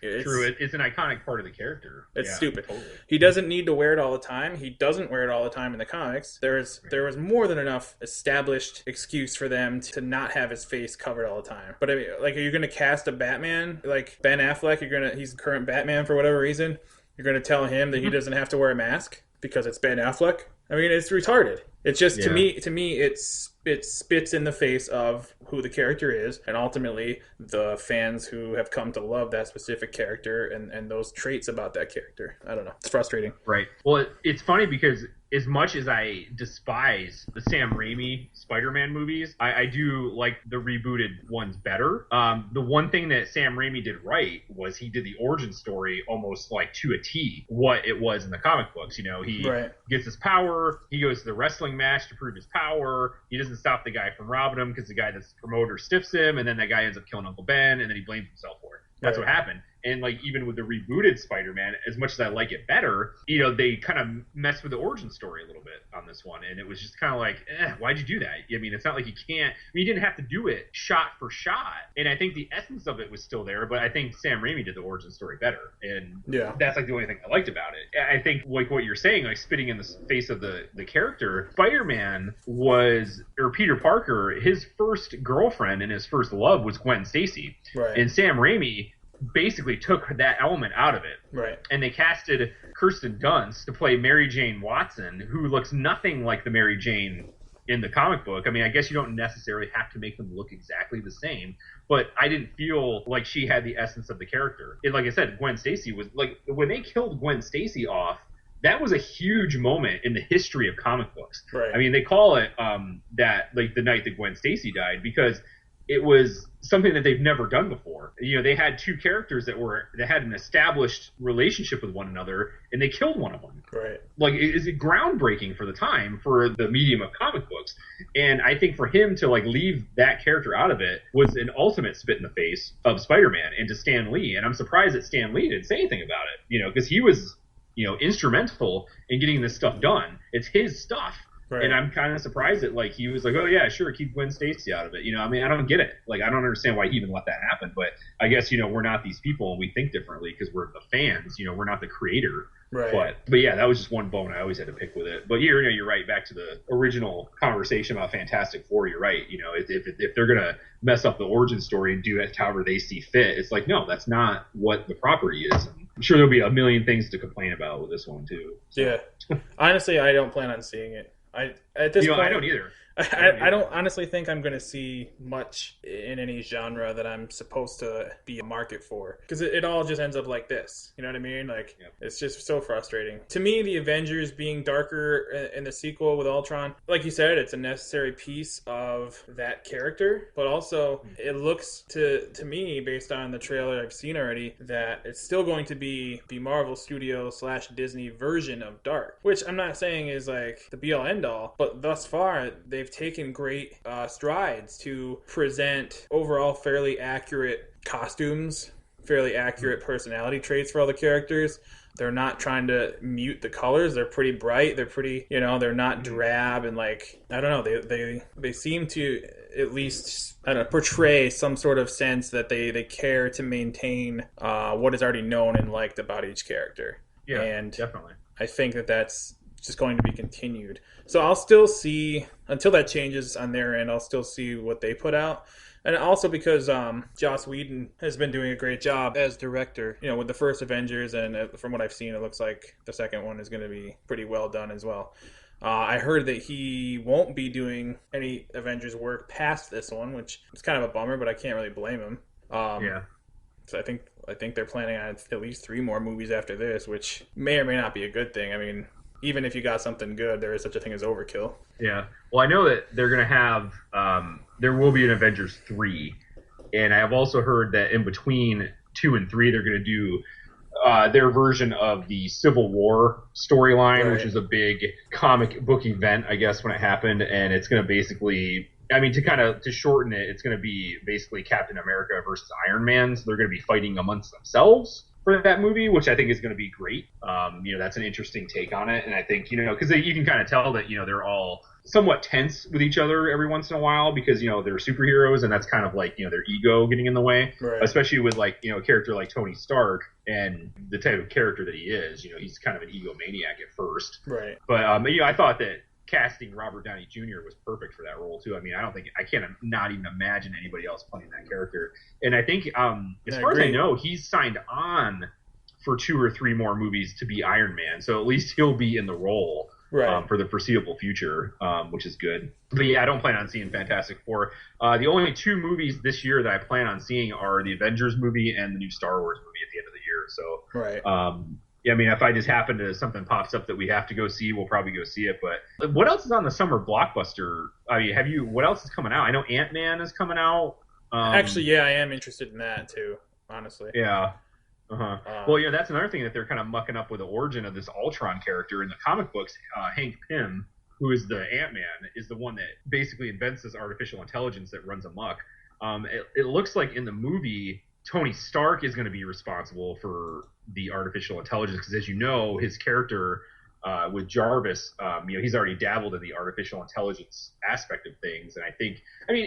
True, it's an iconic part of the character. It's stupid. Totally. He doesn't need to wear it all the time. He doesn't wear it all the time in the comics. There was more than enough established excuse for them to not have his face covered all the time. But I mean, like, are you going to cast a Batman like Ben Affleck? He's the current Batman for whatever reason. You're going to tell him that he doesn't have to wear a mask because it's Ben Affleck? I mean, it's retarded. It's just, to me, it spits in the face of who the character is, and ultimately the fans who have come to love that specific character and those traits about that character. I don't know. It's frustrating. Right. Well, it's funny because as much as I despise the Sam Raimi Spider-Man movies, I do like the rebooted ones better. The one thing that Sam Raimi did right was he did the origin story almost like to a T what it was in the comic books. You know, he gets his power, he goes to the wrestling match to prove his power, he doesn't stop the guy from robbing him because the guy that's the promoter stiffs him, and then that guy ends up killing Uncle Ben, and then he blames himself for it. That's what happened. And like, even with the rebooted Spider-Man, as much as I like it better, you know, they kind of messed with the origin story a little bit on this one, and it was just kind of like, why'd you do that? I mean, it's not like you can't. I mean, you didn't have to do it shot for shot, and I think the essence of it was still there. But I think Sam Raimi did the origin story better, and that's like the only thing I liked about it. I think like what you're saying, like spitting in the face of the character, Spider-Man was, or Peter Parker, his first girlfriend and his first love was Gwen Stacy, and Sam Raimi basically took that element out of it. Right. And they casted Kirsten Dunst to play Mary Jane Watson, who looks nothing like the Mary Jane in the comic book. I mean, I guess you don't necessarily have to make them look exactly the same, but I didn't feel like she had the essence of the character. And like I said, Gwen Stacy was, like, when they killed Gwen Stacy off, that was a huge moment in the history of comic books. Right. I mean, they call it that, like, the night that Gwen Stacy died, because it was something that they've never done before. You know, they had two characters that had an established relationship with one another, and they killed one of them. Right. Like, it's groundbreaking for the time, for the medium of comic books. And I think for him to, like, leave that character out of it was an ultimate spit in the face of Spider-Man and to Stan Lee. And I'm surprised that Stan Lee didn't say anything about it, you know, because he was, you know, instrumental in getting this stuff done. It's his stuff. Right. And I'm kind of surprised that, like, he was like, oh, yeah, sure, keep Gwen Stacy out of it. You know, I mean, I don't get it. Like, I don't understand why he even let that happen. But I guess, you know, we're not these people and we think differently because we're the fans. You know, we're not the creator. Right. But yeah, that was just one bone I always had to pick with it. But you're right. Back to the original conversation about Fantastic Four, you're right. You know, if they're going to mess up the origin story and do it however they see fit, it's like, no, that's not what the property is. And I'm sure there'll be a million things to complain about with this one, too. So. Yeah. Honestly, I don't plan on seeing it. At this point, I don't either. I don't honestly think I'm going to see much in any genre that I'm supposed to be a market for, because it all just ends up like this. You know what I mean? Like, it's just so frustrating. To me, the Avengers being darker in the sequel with Ultron, like you said, it's a necessary piece of that character, but also it looks to me, based on the trailer I've seen already, that it's still going to be the Marvel Studio / Disney version of dark, which I'm not saying is like the be all end all, but thus far they've taken great strides to present overall fairly accurate costumes, fairly accurate personality traits for all the characters. They're not trying to mute the colors. They're pretty bright. They're pretty, they're not drab, and like, I don't know, they seem to at least, I don't know, portray some sort of sense that they care to maintain what is already known and liked about each character. Yeah, and definitely. I think that's just going to be continued. So I'll still see, until that changes on their end, I'll still see what they put out. And also because Joss Whedon has been doing a great job as director, with the first Avengers, and from what I've seen, it looks like the second one is going to be pretty well done as well. I heard that he won't be doing any Avengers work past this one, which is kind of a bummer, but I can't really blame him. So I think they're planning on at least 3 more movies after this, which may or may not be a good thing. I mean, even if you got something good, there is such a thing as overkill. Yeah. Well, I know that they're going to have, there will be an Avengers 3. And I have also heard that in between 2 and 3, they're going to do their version of the Civil War storyline, which is a big comic book event, I guess, when it happened. And it's going to basically, to shorten it, it's going to be basically Captain America versus Iron Man. So they're going to be fighting amongst themselves for that movie, which I think is going to be great. That's an interesting take on it. And I think, because you can kind of tell that, they're all somewhat tense with each other every once in a while because, they're superheroes, and that's kind of like, their ego getting in the way, especially with like, a character like Tony Stark and the type of character that he is. He's kind of an egomaniac at first. Right. But, I thought that casting Robert Downey Jr. was perfect for that role too. I can't not even imagine anybody else playing that character. And I think, as far as I know, he's signed on for 2 or 3 more movies to be Iron Man. So at least he'll be in the role for the foreseeable future, which is good. But yeah, I don't plan on seeing Fantastic Four. The only 2 movies this year that I plan on seeing are the Avengers movie and the new Star Wars movie at the end of the year. So, if I just happen to, something pops up that we have to go see, we'll probably go see it. But what else is on the summer blockbuster? What else is coming out? I know Ant-Man is coming out. Actually, I am interested in that too, honestly. Yeah. Well, that's another thing that they're kind of mucking up with the origin of this Ultron character in the comic books. Hank Pym, who is the Ant-Man, is the one that basically invents this artificial intelligence that runs amok. It looks like in the movie, Tony Stark is going to be responsible for the artificial intelligence because, as you know, his character with Jarvis, he's already dabbled in the artificial intelligence aspect of things. And I think,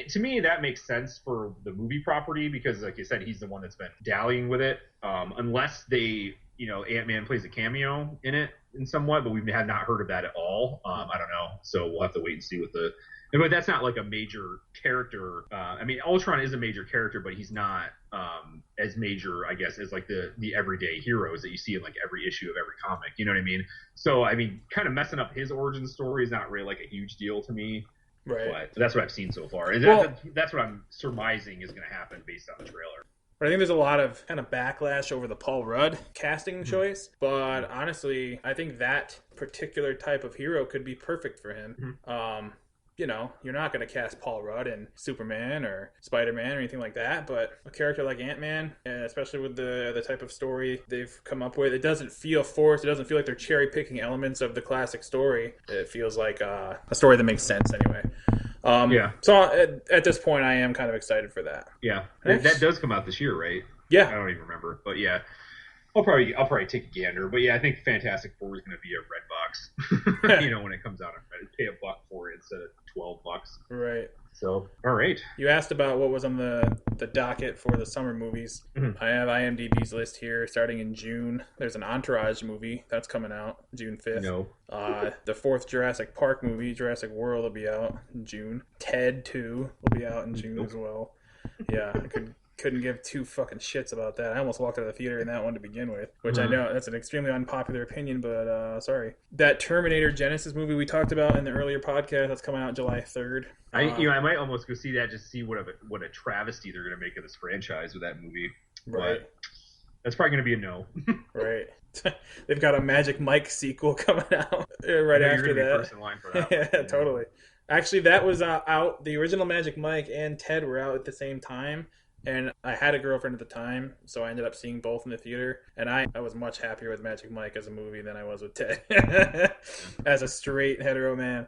to me, that makes sense for the movie property because, like you said, he's the one that's been dallying with it. Unless they, Ant-Man plays a cameo in it in somewhat, but we have not heard of that at all. I don't know. So we'll have to wait and see but that's not like a major character. Ultron is a major character, but he's not as major, I guess, as like the everyday heroes that you see in like every issue of every comic. You know what I mean? So, kind of messing up his origin story is not really like a huge deal to me. Right. But that's what I've seen so far. And that's what I'm surmising is going to happen based on the trailer. But I think there's a lot of kind of backlash over the Paul Rudd casting choice. But honestly, I think that particular type of hero could be perfect for him. You're not going to cast Paul Rudd in Superman or Spider-Man or anything like that, but a character like Ant-Man, especially with the type of story they've come up with, it doesn't feel forced. It doesn't feel like they're cherry-picking elements of the classic story. It feels like a story that makes sense anyway. So at this point, I am kind of excited for that. Yeah. That does come out this year, right? Yeah. I don't even remember, but yeah. I'll probably take a gander, but yeah, I think Fantastic Four is going to be a red box. When it comes out, I'd pay $1 for it instead of $12. Right. So, all right. You asked about what was on the docket for the summer movies. I have IMDb's list here. Starting in June, there's an Entourage movie that's coming out June 5th. No. The 4th Jurassic Park movie, Jurassic World, will be out in June. Ted 2 will be out in June as well. Yeah, I could couldn't give two fucking shits about that. I almost walked out of the theater in that one to begin with, which I know that's an extremely unpopular opinion, but sorry. That Terminator Genesis movie we talked about in the earlier podcast, that's coming out July 3rd. I might almost go see that just to see what a travesty they're going to make of this franchise with that movie. Right. But that's probably going to be a no. Right. They've got a Magic Mike sequel coming out right after that. First in line for that Yeah, one. totally. Actually, that was out. The original Magic Mike and Ted were out at the same time. And I had a girlfriend at the time, so I ended up seeing both in the theater. And I was much happier with Magic Mike as a movie than I was with Ted. As a straight hetero man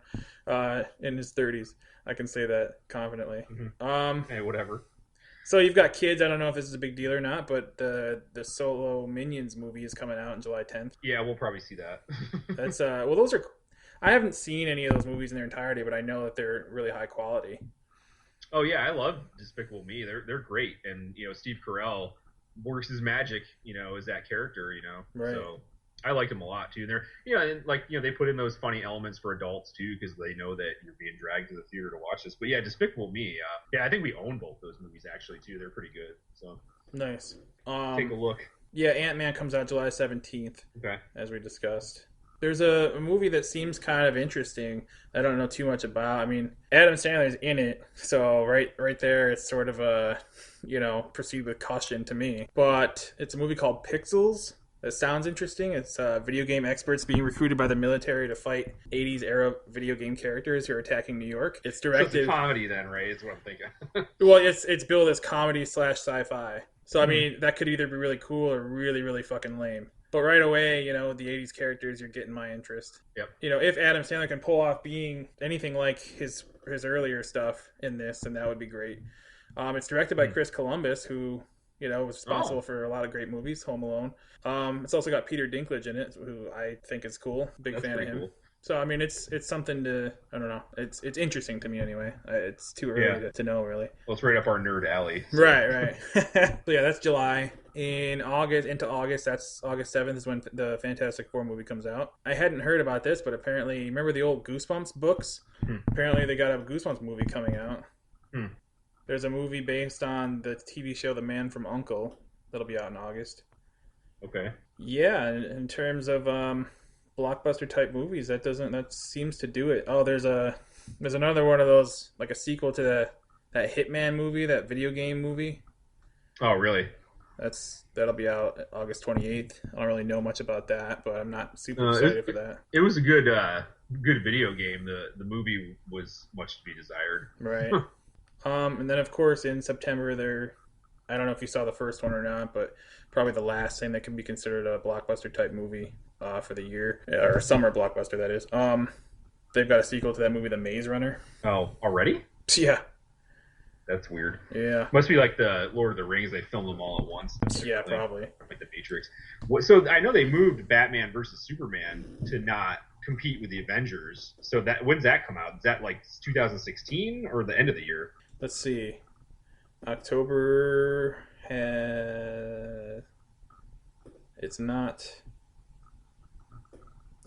in his 30s. I can say that confidently. Hey, whatever. So you've got kids. I don't know if this is a big deal or not, but the Solo Minions movie is coming out on July 10th. Yeah, we'll probably see that. That's well, those are. I haven't seen any of those movies in their entirety, but I know that they're really high quality. Oh yeah, I love Despicable Me. They're great, and Steve Carell works his magic, as that character, Right. So I liked him a lot too. And they're, they put in those funny elements for adults too, because they know that you're being dragged to the theater to watch this. But yeah, Despicable Me. I think we own both those movies actually too. They're pretty good. So nice. Take a look. Yeah, Ant-Man comes out July 17th. Okay. As we discussed. There's a movie that seems kind of interesting. I don't know too much about. I mean, Adam Sandler's in it, so right there, it's sort of a, proceed with caution to me. But it's a movie called Pixels. That sounds interesting. It's video game experts being recruited by the military to fight 80s era video game characters who are attacking New York. It's directed. So it's a comedy then, right? Is what I'm thinking. Well, it's billed as comedy / sci-fi. So I mean, that could either be really cool or really, really fucking lame. But right away, the 80s characters, you're getting my interest. Yep. If Adam Sandler can pull off being anything like his earlier stuff in this, then that would be great. It's directed by Chris Columbus, who, was responsible for a lot of great movies, Home Alone. It's also got Peter Dinklage in it, who I think is cool. Big fan of him. Cool. So, I mean, it's something to, I don't know. It's interesting to me anyway. It's too early to know, really. Well, it's right up our nerd alley. So. Right. So, yeah, that's July. Into August, that's August 7th is when the Fantastic Four movie comes out. I hadn't heard about this, but apparently, remember the old Goosebumps books? Apparently, they got a Goosebumps movie coming out. There's a movie based on the TV show The Man from U.N.C.L.E. that'll be out in August. Okay. Yeah, in terms of blockbuster type movies, that seems to do it. Oh, there's another one of those, like a sequel to that Hitman movie, that video game movie. Oh, really? That'll be out August 28th. I don't really know much about that, but I'm not super excited for that. It was a good video game. The movie was much to be desired. Right. And then of course in September I don't know if you saw the first one or not, but probably the last thing that can be considered a blockbuster type movie for the year, or summer blockbuster that is. They've got a sequel to that movie, The Maze Runner. Oh, already? Yeah. That's weird. Yeah. Must be like the Lord of the Rings. They filmed them all at once. Yeah, probably. Like the Matrix. So I know they moved Batman versus Superman to not compete with the Avengers. So when's that come out? Is that like 2016 or the end of the year? Let's see. October it's not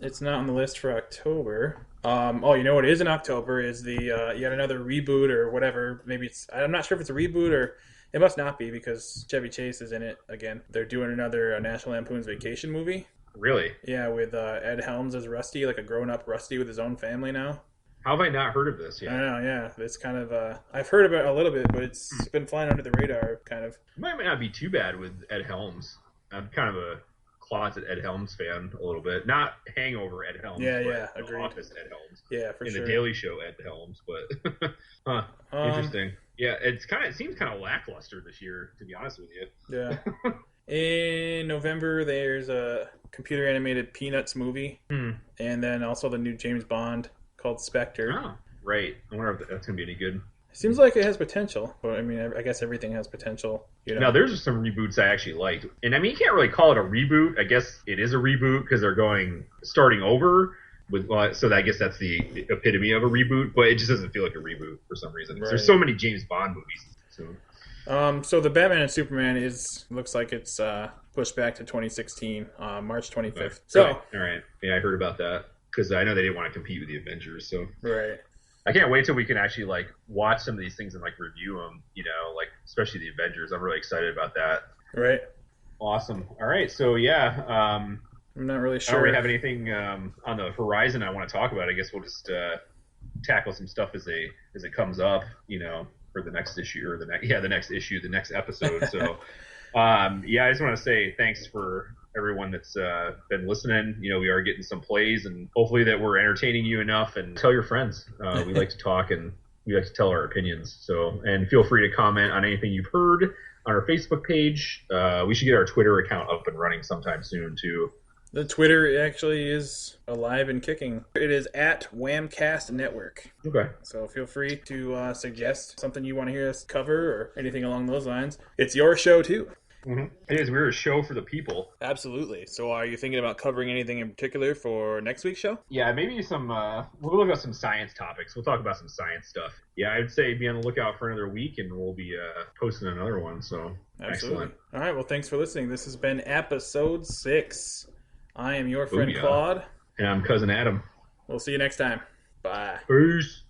on the list for October. You know what is in October is the yet another reboot or whatever. Maybe I'm not sure if it's a reboot or it must not be because Chevy Chase is in it again. They're doing another National Lampoon's Vacation movie. Really? Yeah, with Ed Helms as Rusty, like a grown-up Rusty with his own family now. How have I not heard of this yet? I know, yeah. It's kind of I've heard about it a little bit, but it's been flying under the radar, kind of. It might not be too bad with Ed Helms. I'm kind of a closet Ed Helms fan a little bit. Not Hangover Ed Helms. Yeah, but agreed. Office Ed Helms. Yeah, for sure. In the Daily Show Ed Helms, but interesting. Yeah, it seems kind of lackluster this year, to be honest with you. Yeah. In November, there's a computer animated Peanuts movie, and then also the new James Bond called Spectre. Oh, right. I wonder if that's going to be any good. Seems like it has potential, but I mean, I guess everything has potential. Now, there's some reboots I actually liked. And I mean, you can't really call it a reboot. I guess it is a reboot because they're starting over. So I guess that's the epitome of a reboot, but it just doesn't feel like a reboot for some reason. Right. There's so many James Bond movies. So the Batman and Superman looks like it's pushed back to 2016, March 25th. Okay. So, all right. Yeah, I heard about that because I know they didn't want to compete with the Avengers. So right. I can't wait till we can actually like watch some of these things and like review them. Like especially the Avengers. I'm really excited about that. Right. Awesome. All right. So yeah, I'm not really I sure. don't really have anything on the horizon I want to talk about. I guess we'll just tackle some stuff as it comes up. For the next issue or the next episode. So I just want to say thanks for everyone that's been listening. We are getting some plays, and hopefully that we're entertaining you enough. And tell your friends. We like to talk and we like to tell our opinions. So, and feel free to comment on anything you've heard on our Facebook page. We should get our Twitter account up and running sometime soon too. The Twitter actually is alive and kicking. It is at WAMCast Network. Okay. So feel free to suggest something you want to hear us cover or anything along those lines. It's your show too. Mm-hmm. It is. We're a show for the people. Absolutely. So are you thinking about covering anything in particular for next week's show? Yeah, maybe some, we'll look at some science topics. We'll talk about some science stuff. Yeah, I'd say be on the lookout for another week, and we'll be posting another one. So, absolutely. Excellent. All right, well, thanks for listening. This has been episode 6. I am your friend Claude. And I'm Cousin Adam. We'll see you next time. Bye. Peace.